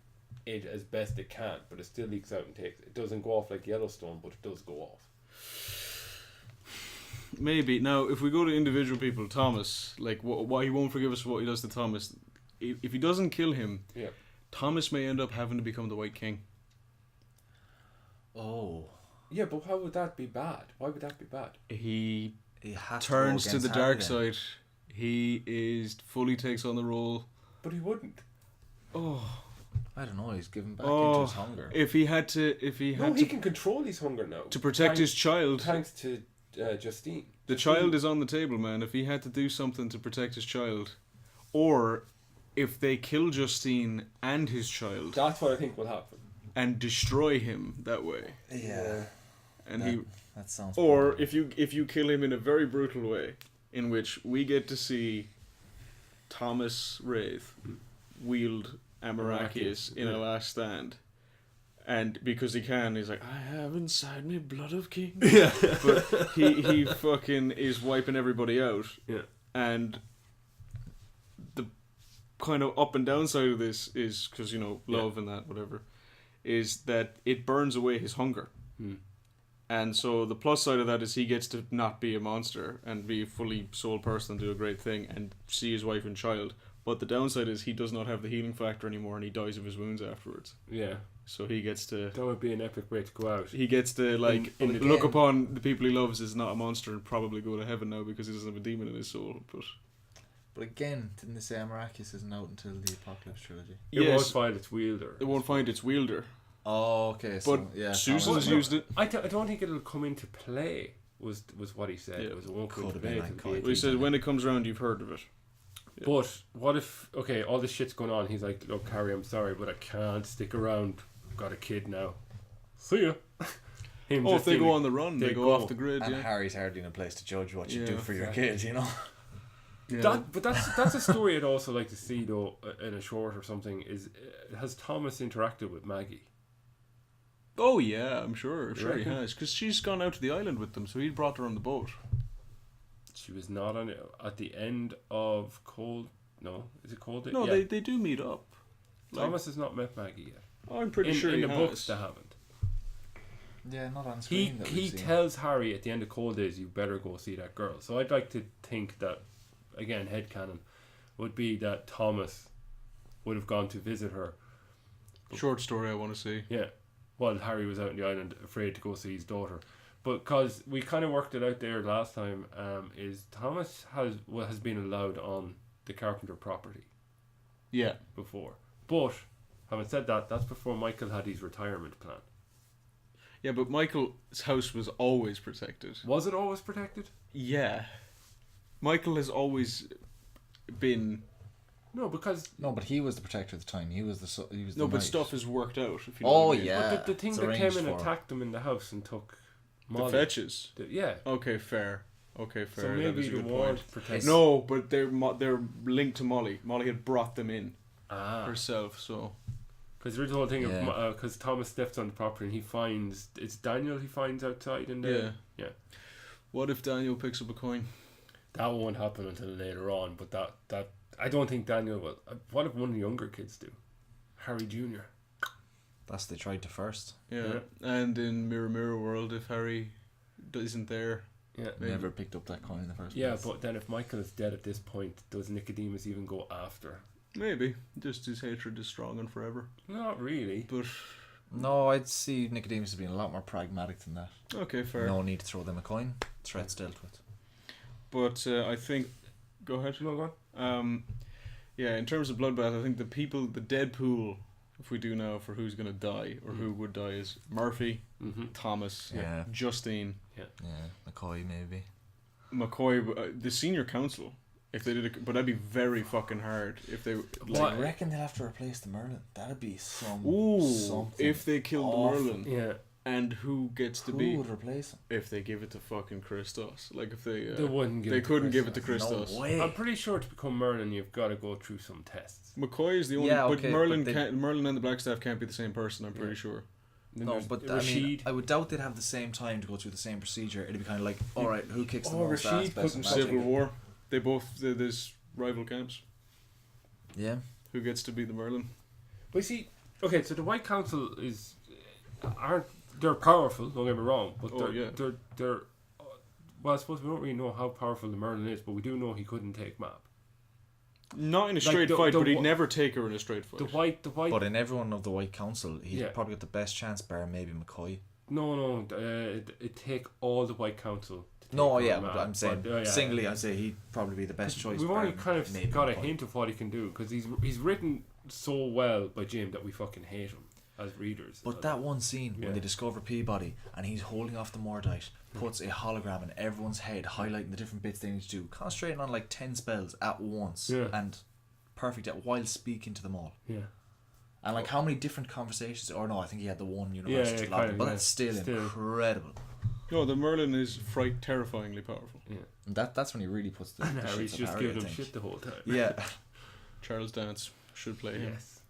it as best they can, but it still leaks out and takes it doesn't go off like Yellowstone, but it does go off. Maybe. Now, if we go to individual people, Thomas, like why he won't forgive us for what he does to Thomas. If he doesn't kill him, Thomas may end up having to become the White King. Oh. Yeah, but how would that be bad? Why would that be bad? He has turns to, to the dark side. He fully takes on the role. But he wouldn't. Oh. I don't know. He's given back into his hunger. If he had to, he can control his hunger now to protect his child. Thanks to Justine. The child is on the table, man. If he had to do something to protect his child, or if they kill Justine and his child, that's what I think will happen, and destroy him that way. Yeah. And that sounds. Or if you kill him in a very brutal way, in which we get to see Thomas Wraith wield Amarachius in a last stand, and because he can, he's like, I have inside me blood of kings. Yeah. But he fucking is wiping everybody out. Yeah. And the kind of up and down side of this is, because, love and that, whatever, is that it burns away his hunger. And so the plus side of that is he gets to not be a monster and be a fully soul person and do a great thing and see his wife and child. But the downside is he does not have the healing factor anymore and he dies of his wounds afterwards. Yeah. So he gets to... That would be an epic way to go out. He gets to, look upon the people he loves as not a monster and probably go to heaven now because he doesn't have a demon in his soul. But again, didn't they say Amarachius isn't out until the Apocalypse trilogy? It won't find its wielder. It won't find its wielder. Oh, okay. So, but Susan has used it. I don't think it'll come into play, was what he said. Yeah. It won't come into play. He said when it comes around, you've heard of it. Yeah. But what if, all this shit's going on, he's like, look, Harry, I'm sorry, but I can't stick around. I've got a kid now. See ya. If they go on the run, they go off the grid. And Harry's hardly in a place to judge what you do for your kid, Yeah. But that's a story I'd also like to see, though, in a short or something, is has Thomas interacted with Maggie? Oh yeah, I'm sure he has, because she's gone out to the island with them, so he brought her on the boat. She was not on it at the end of Cold. No, is it Cold? No, yeah. they do meet up. Thomas has not met Maggie yet. Oh, I'm pretty sure in he the has. books they haven't. Yeah, not on screen. He tells Harry at the end of Cold Days, you better go see that girl. So I'd like to think that, again, headcanon would be that Thomas would have gone to visit her. Short story I want to see. Yeah. While Harry was out on the island afraid to go see his daughter. But because we kind of worked it out there last time, is Thomas has been allowed on the Carpenter property. Yeah. Before. But, having said that, that's before Michael had his retirement plan. Yeah, but Michael's house was always protected. Was it always protected? Yeah. Michael has always been... No, because... No, but he was the protector at the time. He was the No, but knight. Stuff is worked out. If you know what I mean. Yeah. But the thing that came and attacked them in the house and took Molly. The fetches? Yeah. Okay, fair. So maybe the ward protects... No, but they're linked to Molly. Molly had brought them in herself, so... Because there's the whole thing of... Because Thomas steps on the property and he finds... It's Daniel he finds outside in the... Yeah. What if Daniel picks up a coin? That won't happen until later on, but that I don't think Daniel will. What if one of the younger kids do? Harry Jr. That's they tried to first. Yeah. And in Mirror Mirror World, if Harry isn't there... Yeah. Never picked up that coin in the first place. Yeah, but then if Michael is dead at this point, does Nicodemus even go after? Maybe. Just his hatred is strong and forever. Not really. But... No, I'd see Nicodemus as being a lot more pragmatic than that. Okay, fair. No need to throw them a coin. Threats dealt with. But I think... Go ahead. No, go on. Yeah, in terms of Bloodbath, I think the dead pool, if we do now, for who's going to die, or who would die, is Murphy, Thomas, Justine. Yeah, McCoy maybe. McCoy, the senior council, if they did it, but that'd be very fucking hard if they... I reckon they'll have to replace the Merlin. That'd be something. If they killed awful. the Merlin. Yeah. And who gets to be... Who would replace him? If they give it to fucking Christos. Like if they... they wouldn't give they it to couldn't give Christos. it to Christos. No way. I'm pretty sure to become Merlin, you've got to go through some tests. McCoy is the only... but Merlin Merlin and the Blackstaff can't be the same person, I'm pretty sure. No, but Rashid. I would doubt they'd have the same time to go through the same procedure. It'd be kind of like, alright, who kicks the most Rashid ass, best in Civil War. They both... There's rival camps. Yeah. Who gets to be the Merlin? But see, okay, so the White Council they're powerful, don't get me wrong, but they're well, I suppose we don't really know how powerful the Merlin is, but we do know he couldn't take Mab. Not in a straight fight, but he'd never take her in a straight fight. The white. But in everyone of the White Council, he's probably got the best chance, bar maybe McCoy. No, it take all the White Council. To No, take yeah, on but Mal. I'm saying But, singly, I'd say he'd probably be the best choice. We've already Baron kind of made got a one point. hint of what he can do because he's written so well by Jim that we fucking hate him as readers. But that one scene Yeah. when they discover Peabody and he's holding off the Mordite, puts a hologram in everyone's head, highlighting the different bits they need to do, concentrating on like 10 spells at once, Yeah. and perfect at while speaking to them all. Yeah. And like how many different conversations? Or no, I think he had the one university Yeah, lab, kind of, but yeah. that's still Still. incredible. No, the Merlin is terrifyingly powerful. Yeah. And that's when he really puts the. And the Harry's shits up just Harry, giving I him think. shit the whole time. Yeah, Charles Dance should play him. Yes.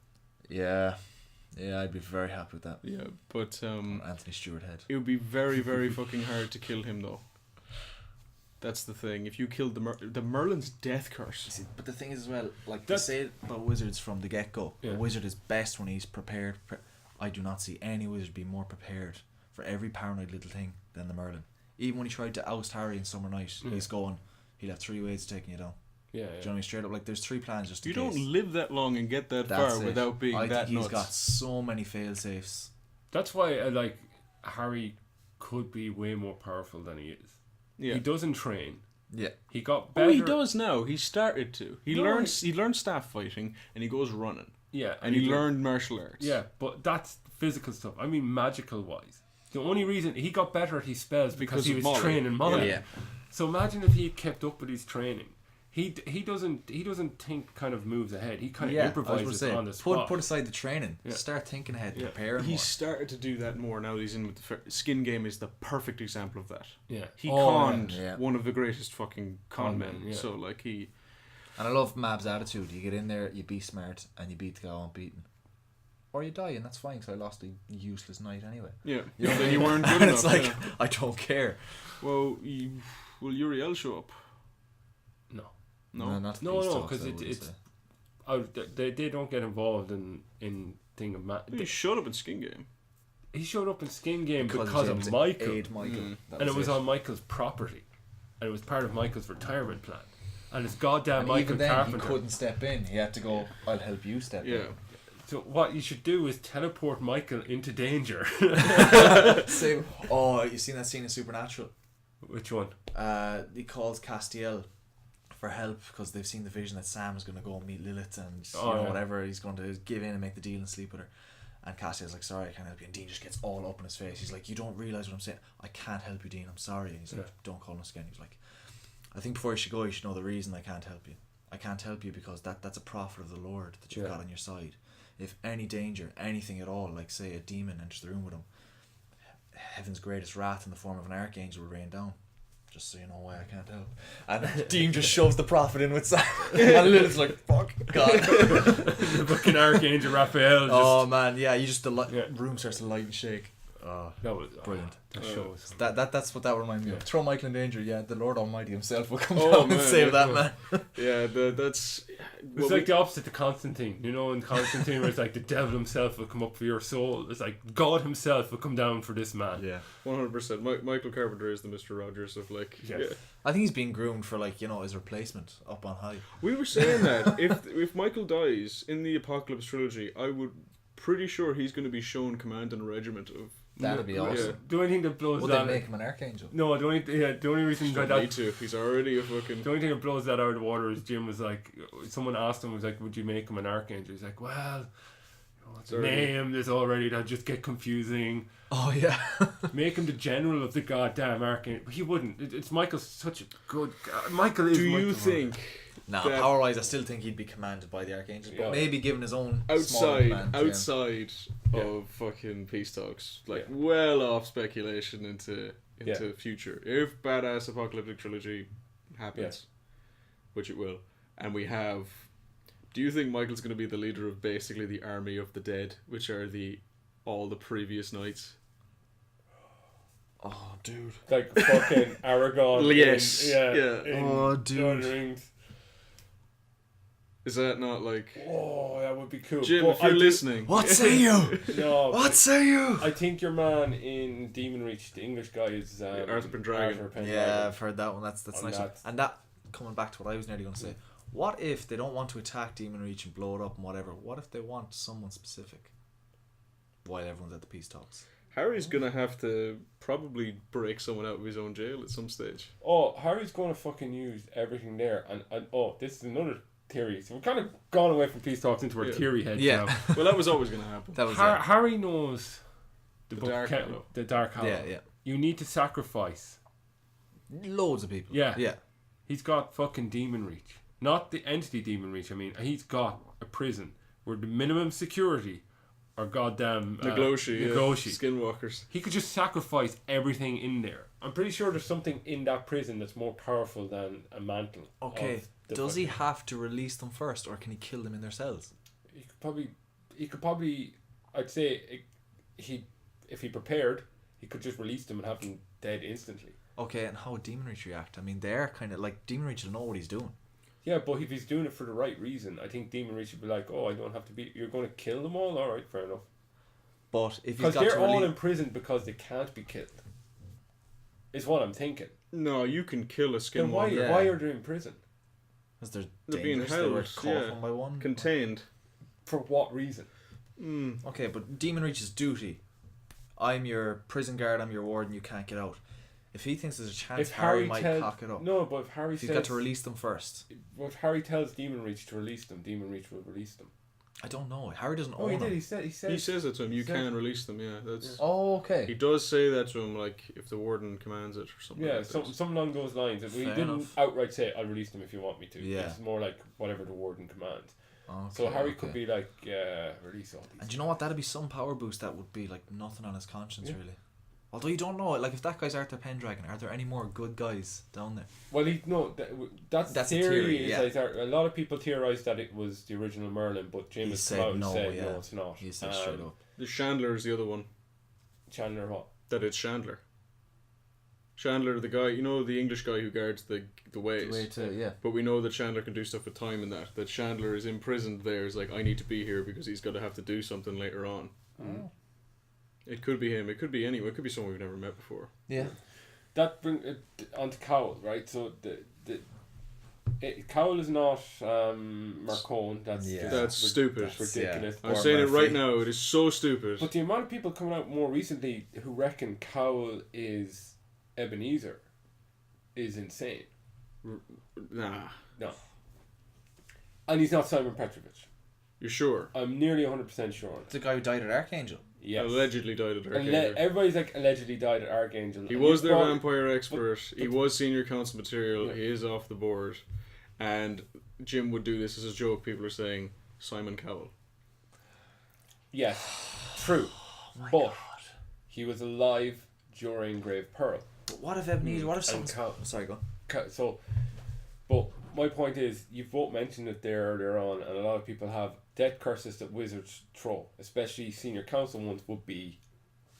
yeah, I'd be very happy with that. Yeah, but Anthony Stewart head. it would be very, very fucking hard to kill him though. That's the thing. If you killed the Merlin's death curse. See, but the thing is as well, like That's- they say about wizards from the get go, Yeah. a wizard is best when he's prepared. I do not see any wizard be more prepared for every paranoid little thing than the Merlin. Even when he tried to oust Harry in Summer Night, Yeah. he's going, he'll have 3 ways of taking you down. Yeah. Do you know what I mean? Straight up, like there's 3 plans just in You case. don't live that long and get that That's far it. without being I that think nuts. he's got so many fail safes. That's why I like Harry could be way more powerful than he is. Yeah. He doesn't train. Yeah. He got better. Oh, he does now. He started to. He No, learned staff fighting and he goes running. Yeah. And he did- learned martial arts. Yeah, but that's physical stuff. I mean, magical wise. The only reason he got better at his spells because he of was Molly. training Molly. Yeah. So imagine if he kept up with his training. He doesn't think kind of moves ahead. He kind of Yeah, I was improvises going to say, on the spot. put aside the training. Yeah. Start thinking ahead, Yeah. preparing He's more. started to do that more now that he's in with the skin game is the perfect example of that. Yeah. He Oh, conned yeah. one of the greatest fucking con men. Yeah. So like he And I love Mab's attitude. You get in there, you be smart, and you beat the guy unbeaten. Or you die, and that's fine, because I lost a useless night anyway. yeah. You know what I Then mean? you weren't good And enough. it's like, yeah. I don't care. Will Uriel show up? No. No. not No, peace no, talks, because I wouldn't it's say. they don't get involved in thing of He showed up in skin game. he showed up in Skin Game because he of was Michael, aid Michael. That and it was on Michael's property, and it was part of Michael's retirement plan, and it's goddamn And Michael even then, Carpenter. he couldn't step in. He had to go, I'll help you step Yeah. So what you should do is teleport Michael into danger. in. Say, oh, you seen that scene in Supernatural? Which one? He calls Castiel for help because they've seen the vision that Sam is going to go and meet Lilith and whatever, he's going to give in and make the deal and sleep with her. And Castiel's like, sorry, I can't help you. And Dean just gets all up in his face. He's like, you don't realise what I'm saying. I can't help you, Dean. I'm sorry. And he's like, don't call us again. He's like, I think before you should go, you should know the reason I can't help you. I can't help you because that's a prophet of the Lord that you've got on your side. If any danger, anything at all, like say a demon enters the room with him, heaven's greatest wrath in the form of an archangel will rain down. Just so you know why I can't help. And Dean just shoves the prophet in with Sam. And Lilith's like, fuck, God. The fucking Archangel Raphael. Just, Oh man, yeah, you just the Yeah. room starts to light and shake. that was Brilliant. That shows. That's what that reminded me of. Throw Michael in danger, yeah, the Lord Almighty himself will come Oh, down and man, save yeah. that man. Yeah, that's. It's like the opposite to Constantine, you know, in Constantine where it's like the devil himself will come up for your soul. It's like God himself will come down for this man. Yeah. 100%. Michael Carpenter is the Mr. Rogers of like. Yes. Yeah. I think he's being groomed for like, you know, his replacement up on high. We were saying that if Michael dies in the Apocalypse trilogy, I would pretty sure he's going to be shown commanding a regiment of. That'd be awesome. The only thing that blows Would they that make him an archangel? No, the only reason Don't that need to. He's already a fucking. the only thing that blows that out of the water is Jim was like, someone asked him, was like, would you make him an archangel? He's like, well, you know, it's a already- name, there's already, that'll just get confusing. Oh yeah. Make him the general of the goddamn archangel. But he wouldn't. It's Michael's such a good Michael is Do you Michael. think Nah, that- power wise I still think he'd be commanded by the archangel. But Yeah. maybe given his own smaller command, yeah. outside of fucking peace talks, like well off speculation into future, if badass apocalyptic trilogy happens, which it will, and we have, do you think Michael's going to be the leader of basically the army of the dead, which are all the previous knights? Oh dude. Like fucking Aragon. Yes. In, Yeah. in Oh, Lord of dude. the Rings. Is that not like Oh, that would be cool. Jim? But If you're I do- listening, What say you? No, What say you? I think your man in Demon Reach, the English guy, is Arthur Pendragon. Arthur Pendragon. Yeah, I've heard that one. That's And nice. that's- And that, coming back to what I was nearly going to say, what if they don't want to attack Demon Reach and blow it up and whatever? What if they want someone specific while everyone's at the peace talks? Harry's gonna have to probably break someone out of his own jail at some stage. Oh, Harry's going to fucking use everything there. And this is another theory. So we've kind of gone away from Peace Talks into our theory heads now. Well, that was always gonna happen. That was Harry knows the Dark Hollow. The Dark Hollow. Yeah. You need to sacrifice. Loads of people. Yeah. Yeah. He's got fucking Demon Reach. Not the entity Demon Reach, I mean. He's got a prison where the minimum security are goddamn... Negloshi. Skinwalkers. He could just sacrifice everything in there. I'm pretty sure there's something in that prison that's more powerful than a mantle. Okay. Does he have to release them first, or can he kill them in their cells? He could probably... I'd say if he prepared, he could just release them and have them dead instantly. Okay, and how would Demon Reach react? I mean, they're kind of like... Demon Reach will know what he's doing. Yeah, but if he's doing it for the right reason, I think Demon Reach would be like, oh, I don't have to be... You're going to kill them all? Alright, fair enough. But if he's Because got they're to all in prison because they can't be killed. Is what I'm thinking. No, you can kill a Then why Skinwalker. are they in prison? Because They're being dangerous, they were held, caught one by one. Contained. For what reason? Okay, but Demon Reach's duty. I'm your prison guard, I'm your warden, you can't get out. If he thinks there's a chance Harry might cock it up. No, but if Harry he's got to release them first. If Harry tells Demon Reach to release them, Demon Reach will release them. I don't know. Harry doesn't Oh, own he them. did. He says it to him. You can release them. Yeah, that's. Oh, okay. He does say that to him, like if the warden commands it or something. Yeah, like something along those lines. He Fair didn't enough. outright say, "I'll release them if you want me to." Yeah. It's more like whatever the warden commands. Okay, So Harry could be like, release all these. And you know what? That'd be some power boost. That would be like nothing on his conscience, really. Although you don't know, like if that guy's Arthur Pendragon, are there any more good guys down there? Well, that's the theory. yeah. Is like, a lot of people theorized that it was the original Merlin, but Jim has come out and said no, it's not. He said straight up. The Chandler is the other one. Chandler what? That it's Chandler. Chandler, the guy, you know, the English guy who guards the ways. But we know that Chandler can do stuff with time and that. That Chandler is imprisoned there. Is like, I need to be here because he's going to have to do something later on. Oh. It could be him. It could be anyone. It could be someone we've never met before. Yeah. That brings it onto Cowell, right? So Cowell is not Marcone. That's stupid. That's ridiculous. I'm saying it right now. It is so stupid. But the amount of people coming out more recently who reckon Cowell is Ebenezer is insane. Nah. No. And he's not Simon Petrovich. You're sure? I'm nearly 100% sure. The guy who died at Archangel. Yes. Allegedly died at Archangel. Everybody's like allegedly died at Archangel. He was their vampire expert. He was senior council material. He is off the board. And Jim would do this as a joke. People are saying Simon Cowell. Yes, true. But he was alive during Grave Pearl. But what if Ebenezer? What if someone? Sorry, go on. So, but my point is, you've both mentioned it there earlier on, and a lot of people have death curses that wizards throw, especially senior council ones, would be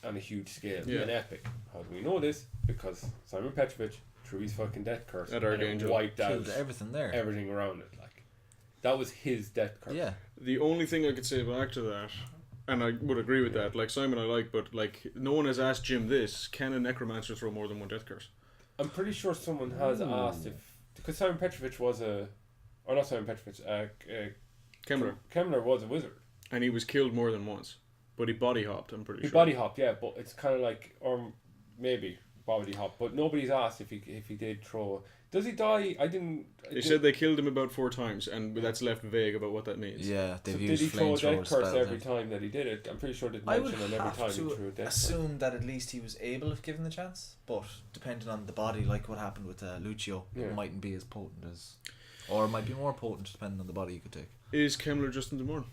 on a huge scale, an epic. How do we know this? Because Simon Petrovich threw his fucking death curse at and it wiped out everything there, everything around it. Like that was his death curse. Yeah. The only thing I could say back to that, and I would agree with that, like Simon I like, but like no one has asked Jim this: can a necromancer throw more than one death curse? I'm pretty sure someone has asked because Simon Petrovich was not Simon Petrovich, Kemmler was a wizard. And he was killed more than once. But he body hopped, I'm pretty sure. He body hopped, yeah, but it's kind of like, or maybe body hopped, but nobody's asked if he did throw. Does he die? They said they killed him about 4 times, and that's left vague about what that means. Yeah, they've used did he throw a death curse every time that he did it? I'm pretty sure they mentioned him every time he threw a death curse. I would assume that at least he was able if given the chance, but depending on the body, like what happened with Lucio, it mightn't be as potent as, or it might be more potent depending on the body you could take. Is Kemmler Justin DeMorn?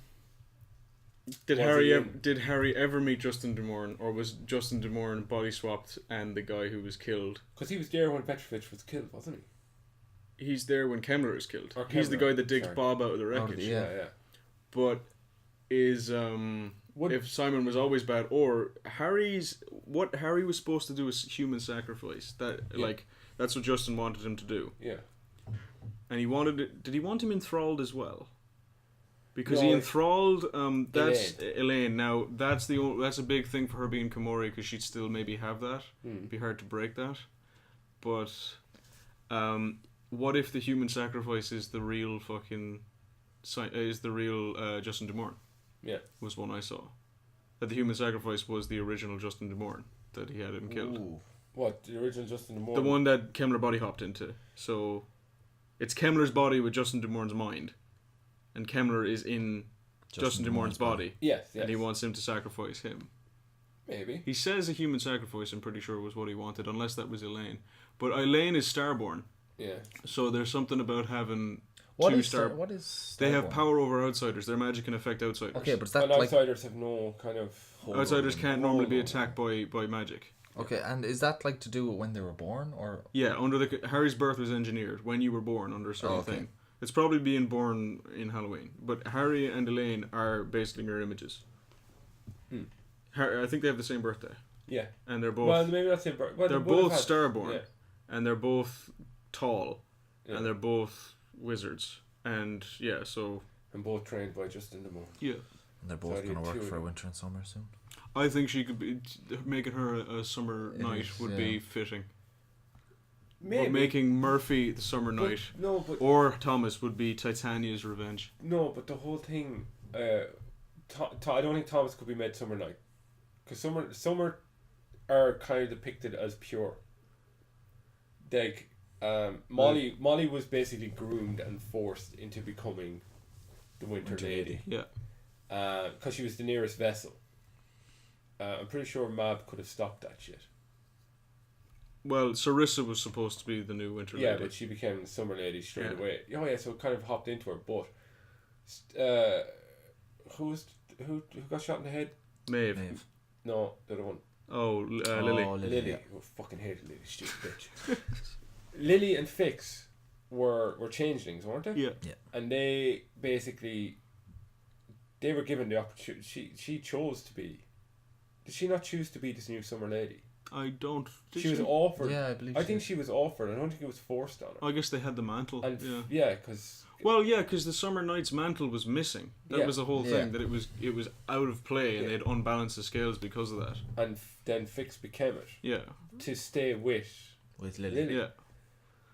Did Harry ever meet Justin DeMorn, or was Justin DeMorn body swapped and the guy who was killed? Because he was there when Petrovich was killed, wasn't he? He's there when Kemmler is killed. He's the guy that digs Bob out of the wreckage. Yeah. But is if Simon was always bad, or what Harry was supposed to do is human sacrifice. That's what Justin wanted him to do. Yeah. And did he want him enthralled as well? Because he enthralled that's Elaine. Now that's a big thing for her being Komori, because she'd still maybe have that. It'd be hard to break that. But what if the human sacrifice is the real Justin DeMorn? Yeah, was one I saw. That the human sacrifice was the original Justin DeMorn that he hadn't killed. Ooh. What, the original Justin DeMorn? The one that Kemmler body hopped into. So it's Kemmler's body with Justin DeMorn's mind. And Kemmler is in Justin DeMorn's body. Yes. And he wants him to sacrifice him. Maybe. He says a human sacrifice, I'm pretty sure, was what he wanted, unless that was Elaine. But Elaine is Starborn. Yeah. So there's something about having What two is They have Starborn? power over outsiders. Their magic can affect outsiders. Okay, but is that And like outsiders have no kind of... Outsiders can't normally be attacked by magic. okay? And is that like to do with when they were born, or Yeah, Harry's birth was engineered when you were born under a certain thing. It's probably being born in Halloween. But Harry and Elaine are basically mirror images. I think they have the same birthday. Yeah. And they're both... Well, maybe that's it. Well, they're they would both have had- Starborn. Yeah. And they're both tall. Yeah. And they're both wizards. And, yeah, so... And both trained by Justin DeMorn. Yeah. and they're both So going to two work of for them. winter and summer soon? I think she could be... Making her a summer It night is, would yeah. be fitting. Maybe. But making Murphy the summer But- night... No, but... Or Thomas would be Titania's revenge. No, but the whole thing... I don't think Thomas could be made Summer Night. Because Summer are kind of depicted as pure. Like, Molly was basically groomed and forced into becoming the Winter Lady. Yeah. Because she was the nearest vessel. I'm pretty sure Mab could have stopped that shit. Well, Sarissa was supposed to be the new Winter Yeah, Lady. but she became the Summer Lady straight Yeah. away. Oh yeah, so it kind of hopped into her. But who got shot in the head? Maeve. No, the other one. Lily. Oh, Lily. yeah. Oh, fucking hated Lily, stupid bitch. Lily and Fix were changelings, weren't they? Yeah. And they basically they were given the opportunity. She chose to be. Did she not choose to be this new Summer Lady? I don't... She was offered. Yeah, I believe I so. think she was offered. I don't think it was forced on her. I guess they had the mantle. And yeah. yeah, because Well, yeah, because the Summer Knight's mantle was missing. That Yeah. was the whole Yeah. thing. That it was out of play, and Yeah. they'd unbalanced the scales because of that. and then Fix became it Yeah. to stay with With Lily. Lily. Yeah.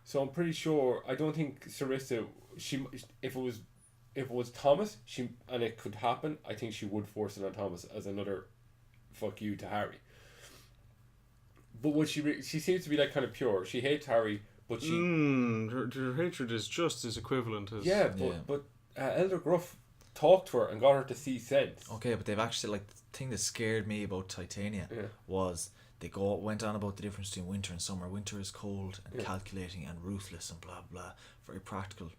So I'm pretty sure. I don't think Sarissa. If it was Thomas, and it could happen. I think she would force it on Thomas as another fuck you to Harry. But what she seems to be like kind of pure. She hates Harry, but she Her hatred is just as equivalent as... yeah. But Elder Gruff talked to her and got her to see sense. Okay, but they've actually, like, the thing that scared me about Titania Yeah. was they went on about the difference between winter and summer. Winter is cold and calculating and ruthless and blah blah, very practical,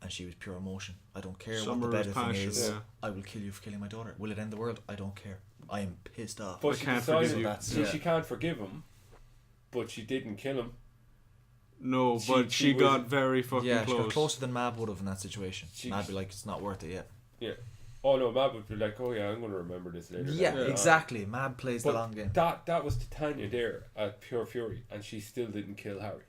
and she was pure emotion. I don't care Summer what the is better thing passion, is. yeah. I will kill you for killing my daughter. Will it end the world? I don't care. I am pissed off. But I she can't decided forgive you. That's- she can't forgive him, but she didn't kill him. No, She- but she she was- got very fucking yeah, she close. got closer than Mab would have in that situation. She- Mab be like, it's not worth it yet. Yeah. Oh no, Mab would be like, oh yeah, I'm going to remember this later. Yeah, Then. exactly. Mab plays the But long game. that was Titania there at Pure Fury, and she still didn't kill Harry.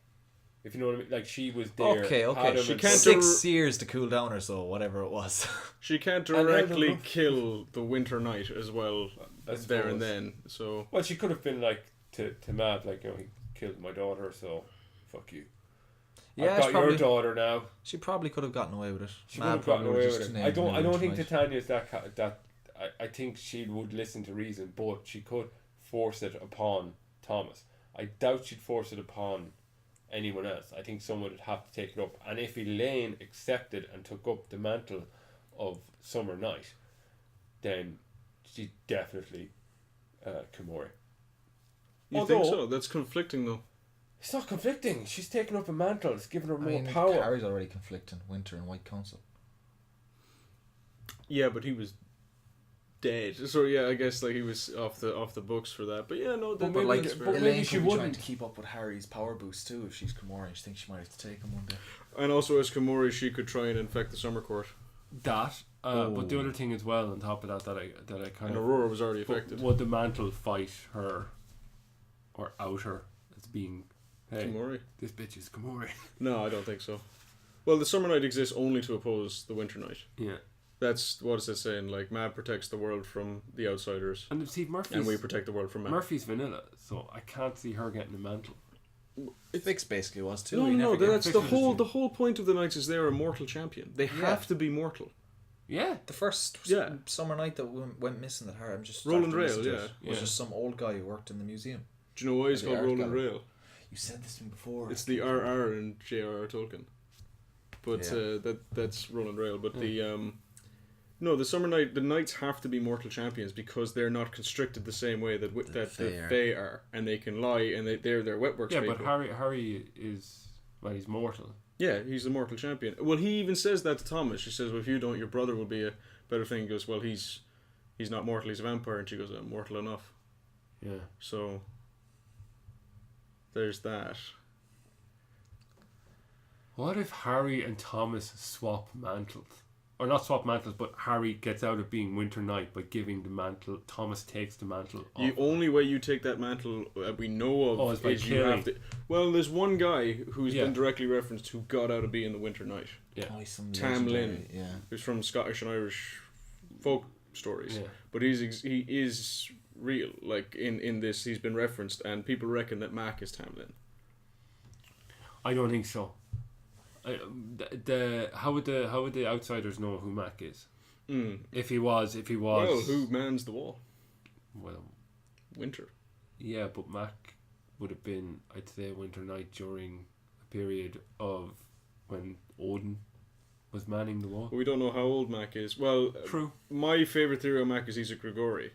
If you know what I mean, like she was there. Okay. had him She and- can't 6 years to cool down or so, whatever it was. She can't Elder directly Gruff. kill the Winter Knight as well I there and suppose. then. So Well, she could have been like to Mab, like, you know, he killed my daughter, so fuck you. Yeah, I've got it's probably- your daughter now. She probably could have gotten away with it. She Mab would have gotten probably away just with it. named I don't Miller think tonight. Titania's that. I think she would listen to reason, but she could force it upon Thomas. I doubt she'd force it upon anyone else. I think someone would have to take it up. And if Elaine accepted and took up the mantle of Summer Night, then she definitely Kimori. you think Although- so? That's conflicting though. It's not conflicting. She's taken up a mantle. It's given her I more mean, power. Harry's already conflicting. Winter and White Council. Yeah, but he was dead. So yeah, I guess like he was off the books for that. But yeah, no, But that, maybe- that's but fair. maybe Elaine she could be trying wouldn't. to keep up with Harry's power boost too. If she's Kimura, she thinks she might have to take him one day. And also as Komori, she could try and infect the Summer Court. That, but the other thing as well on top of that I kind And of Aurora was already affected. would the mantle fight her or out her as being hey Komori? this bitch is Komori. No, I don't think so. Well, the Summer Knight exists only to oppose the Winter Knight. Yeah, That's what is it saying? Like Mab protects the world from the outsiders, and see Murphy's and we protect the world from Mab. Murphy's vanilla, so I can't see her getting a mantle. Fix basically was too. No, He no, never that's gave the Fix was whole too. the whole point of the Knights is they're a mortal champion. They have to be mortal. Yeah. The first Yeah. summer night that went missing that Harry, I'm just Roland started to listen Rail, to it, yeah. was Yeah. just some old guy who worked in the museum. Do you know why it's The called art Roland gallery. Rail? You said this to me before. It's the RR in J.R.R. Tolkien. But Yeah. that's Roland Rail. But the the summer night, the knights have to be mortal champions because they're not constricted the same way that the Fae are, and they can lie, and they're wetworks. Yeah, people. but Harry is, well, he's mortal. Yeah, he's the mortal champion. Well, he even says that to Thomas. He says, "Well, if you don't, your brother will be a better thing." He goes, "Well, he's not mortal. He's a vampire." And she goes, "I'm mortal enough." Yeah. So there's that. What if Harry and Thomas swap mantles? Or not swap mantles, but Harry gets out of being Winter Knight by giving the mantle. Thomas takes the mantle off. The only way you take that mantle that we know of is by is you killing. have to. Well, there's one guy who's Yeah. been directly referenced who got out of being the Winter Knight. Yeah. Oh, he's some Tam legendary- Lin. Yeah. Who's from Scottish and Irish folk stories. Yeah. But he is real. Like in this, he's been referenced, and people reckon that Mac is Tam Lin. I don't think so. How would the outsiders know who Mac is? If he was. Well, who mans the wall? Well, Winter. yeah, but Mac would have been, I'd say, Winter Knight during a period of when Odin was manning the wall. We don't know how old Mac is. Well, True. my favourite theory on Mac is he's a Grigori.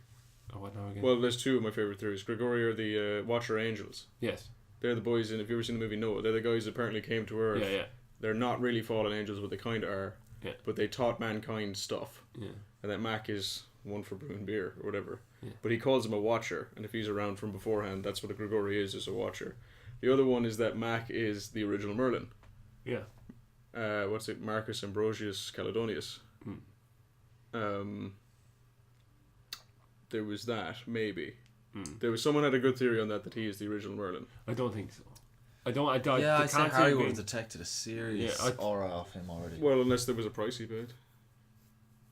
Oh, what now again? Well, there's two of my favourite theories. Grigori are the Watcher Angels. yes. They're the boys in, if you've ever seen the movie Noah, they're the guys that apparently came to Earth. Yeah. They're not really fallen angels, but they kind of are. Yeah. But they taught mankind stuff. Yeah. And that Mac is one for brewing beer or whatever. Yeah. But he calls him a watcher, and if he's around from beforehand, that's what a Grigori is a watcher. The other one is that Mac is the original Merlin. Yeah. What's it? Marcus Ambrosius Caledonius. There was that, maybe. There was someone had a good theory on that he is the original Merlin. I don't think so. I Yeah, I I'd say can't Harry see would being- have detected a serious Yeah, aura off him already. Well, unless there was a price he paid.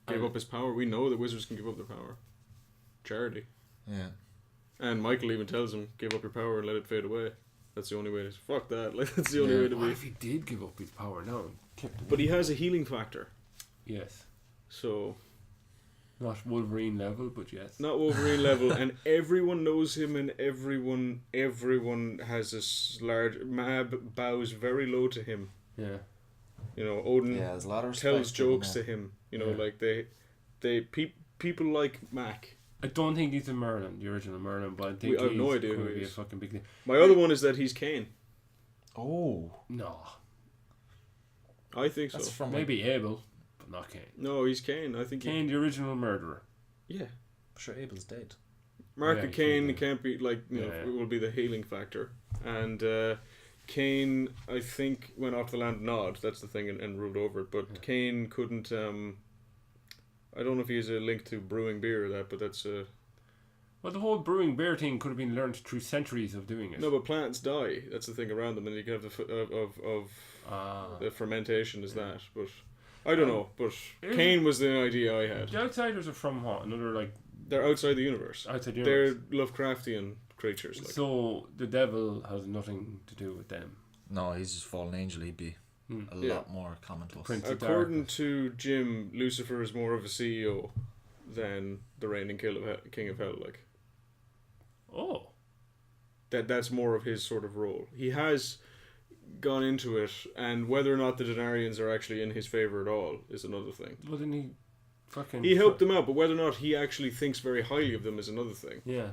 Gave I- up his power. We know that wizards can give up their power. Charity. Yeah. And Michael even tells him, give up your power and let it fade away. That's the only way to... Fuck that. Like, that's the only way to What be... if he did give up his power now? And kept it? But he has a healing factor. Yes. So... Not Wolverine level, but yes. Not Wolverine level, and everyone knows him, and everyone has this large... Mab bows very low to him. Yeah. You know, Odin There's a lot of tells respect given jokes there. to him. You know, Yeah. like people like Mac. I don't think he's a Merlin, the original Merlin, but I think I have no he's idea going who to he be a is. fucking big thing. My other one is that he's Cain. Oh, No. I think so. that's from Maybe Abel, but not Cain. No, he's Cain. I think Cain, the original murderer. Yeah. I'm sure Abel's dead. Mark Yeah, of Cain yeah. can't be like you know Yeah. it will be the healing factor, and Cain I think went off the land of Nod. That's the thing, and ruled over it. But Cain couldn't. I don't know if he has a link to brewing beer or that, but that's Well, the whole brewing beer thing could have been learned through centuries of doing it. no. But plants die. That's the thing around them, and you can have the fermentation is that. But I don't know. But Here's- Cain was the idea I had. The outsiders are from what? Another, like, They're outside the universe. outside the They're universe. Lovecraftian creatures. Like. So the devil has nothing to do with them. No, he's just fallen angel. He'd be a Yeah. lot more common to us. Prince of According Darkness. to Jim, Lucifer is more of a CEO than the reigning king of hell. Like Oh. that's more of his sort of role. He has gone into it, and whether or not the Denarians are actually in his favor at all is another thing. Well, then he fucking... He helped them out, but whether or not he actually thinks very highly of them is another thing. Yeah.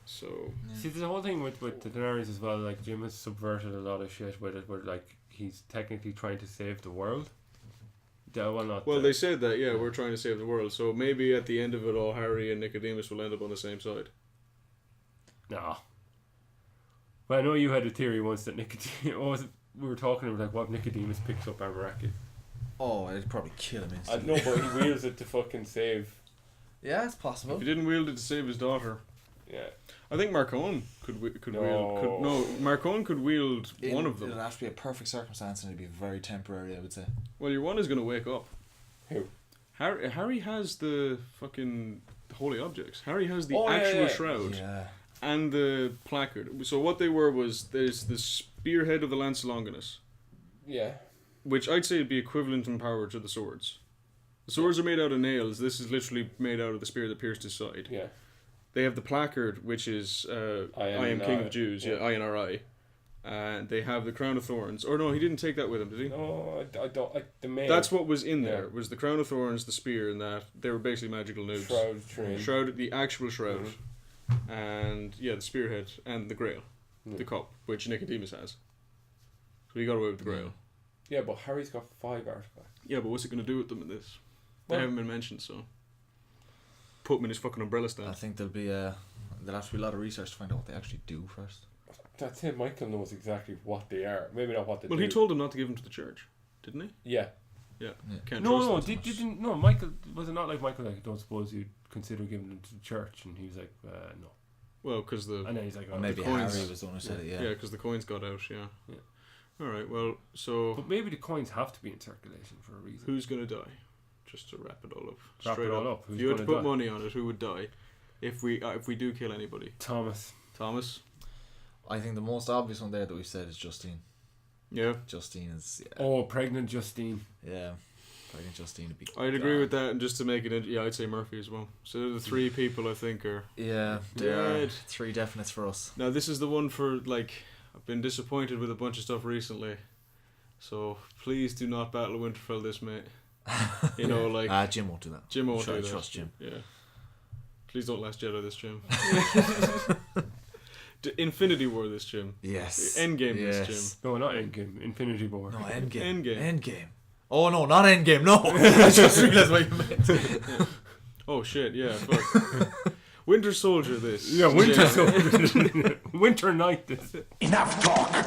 So See, there's a whole thing with the Daenerys as well. Like, Jim has subverted a lot of shit with it, where, like, he's technically trying to save the world. Yeah, well, not... well, they said that we're trying to save the world. So maybe at the end of it all, Harry and Nicodemus will end up on the same side. No. Well, I know you had a theory once that Nicodemus... we were talking about, like, what Nicodemus picks up Amaraki. Oh, it'd probably kill him I instantly. know, but he wields it to fucking save... Yeah, it's If possible. he didn't wield it to save his daughter, Yeah. I think Marcone could wield. No. Marcone could wield one of them. It'd have to be a perfect circumstance, and it'd be very temporary, I would say. Well, your one is going to wake up. Who? Harry has the fucking holy objects. Harry has the Oh, yeah, actual yeah. shroud Yeah. and the placard. So what they were was there's the spearhead of the Lance Longinus, Yeah. which I'd say would be equivalent in power to the swords. The swords are made out of nails. This is literally made out of the spear that pierced his side. Yeah. They have the placard, which is I am King of the Jews, INRI. And they have the crown of thorns. Or no, he didn't take that with him, did he? No, I don't. The mail. That's what was in there. Was the crown of thorns, the spear, and that they were basically magical noobs. Shroud, the actual shroud, and the spearhead and the Grail, the cup, which Nicodemus has. So he got away with the Grail. Yeah, but Harry's got 5 artifacts. Yeah, but what's he gonna do with them in this? They haven't been mentioned, so put them in his fucking umbrella stand. I think there'll have to be a lot of research to find out what they actually do first. That's it. Michael knows exactly what they are. Maybe not what they do. Well, he told him not to give them to the church, didn't he? Yeah. Can't No, trust them. didn't. No, Michael, was it not like Michael? Like, don't suppose you'd consider giving them to the church? And he was like, no. Well, because the And then he's like, oh, maybe the coins, Harry was the one who said it. yeah, because the coins got out. Yeah. All right. Well, so But maybe the coins have to be in circulation for a reason. who's gonna die? Just to wrap it all up. Wrap Straight it all up. Who's If you had to gonna put die? money on it, who would die? If we do kill anybody, Thomas. Thomas. I think the most obvious one there that we've said is Justine. Yeah. Justine is. Oh, pregnant Justine. Yeah. Pregnant Justine would be. I'd agree with that, and just to make it, I'd say Murphy as well. So the 3 people I think are. Yeah, there are Dead. 3 definites for us. Now this is the one for like I've been disappointed with a bunch of stuff recently, so please do not battle Winterfell this, mate. You know, like Jim won't do that. Jim won't do that. Trust Jim. Yeah. Please don't Last Jedi this, Jim. Infinity War this, Jim. Yes. Endgame this, Jim. No, not Endgame. Infinity War. No, Endgame. Endgame. Oh no, not Endgame. No, I just realized what you meant. Oh shit! Yeah. Fuck. Winter Soldier this. Yeah, Winter Jim. Soldier. Winter Night this. Enough talk.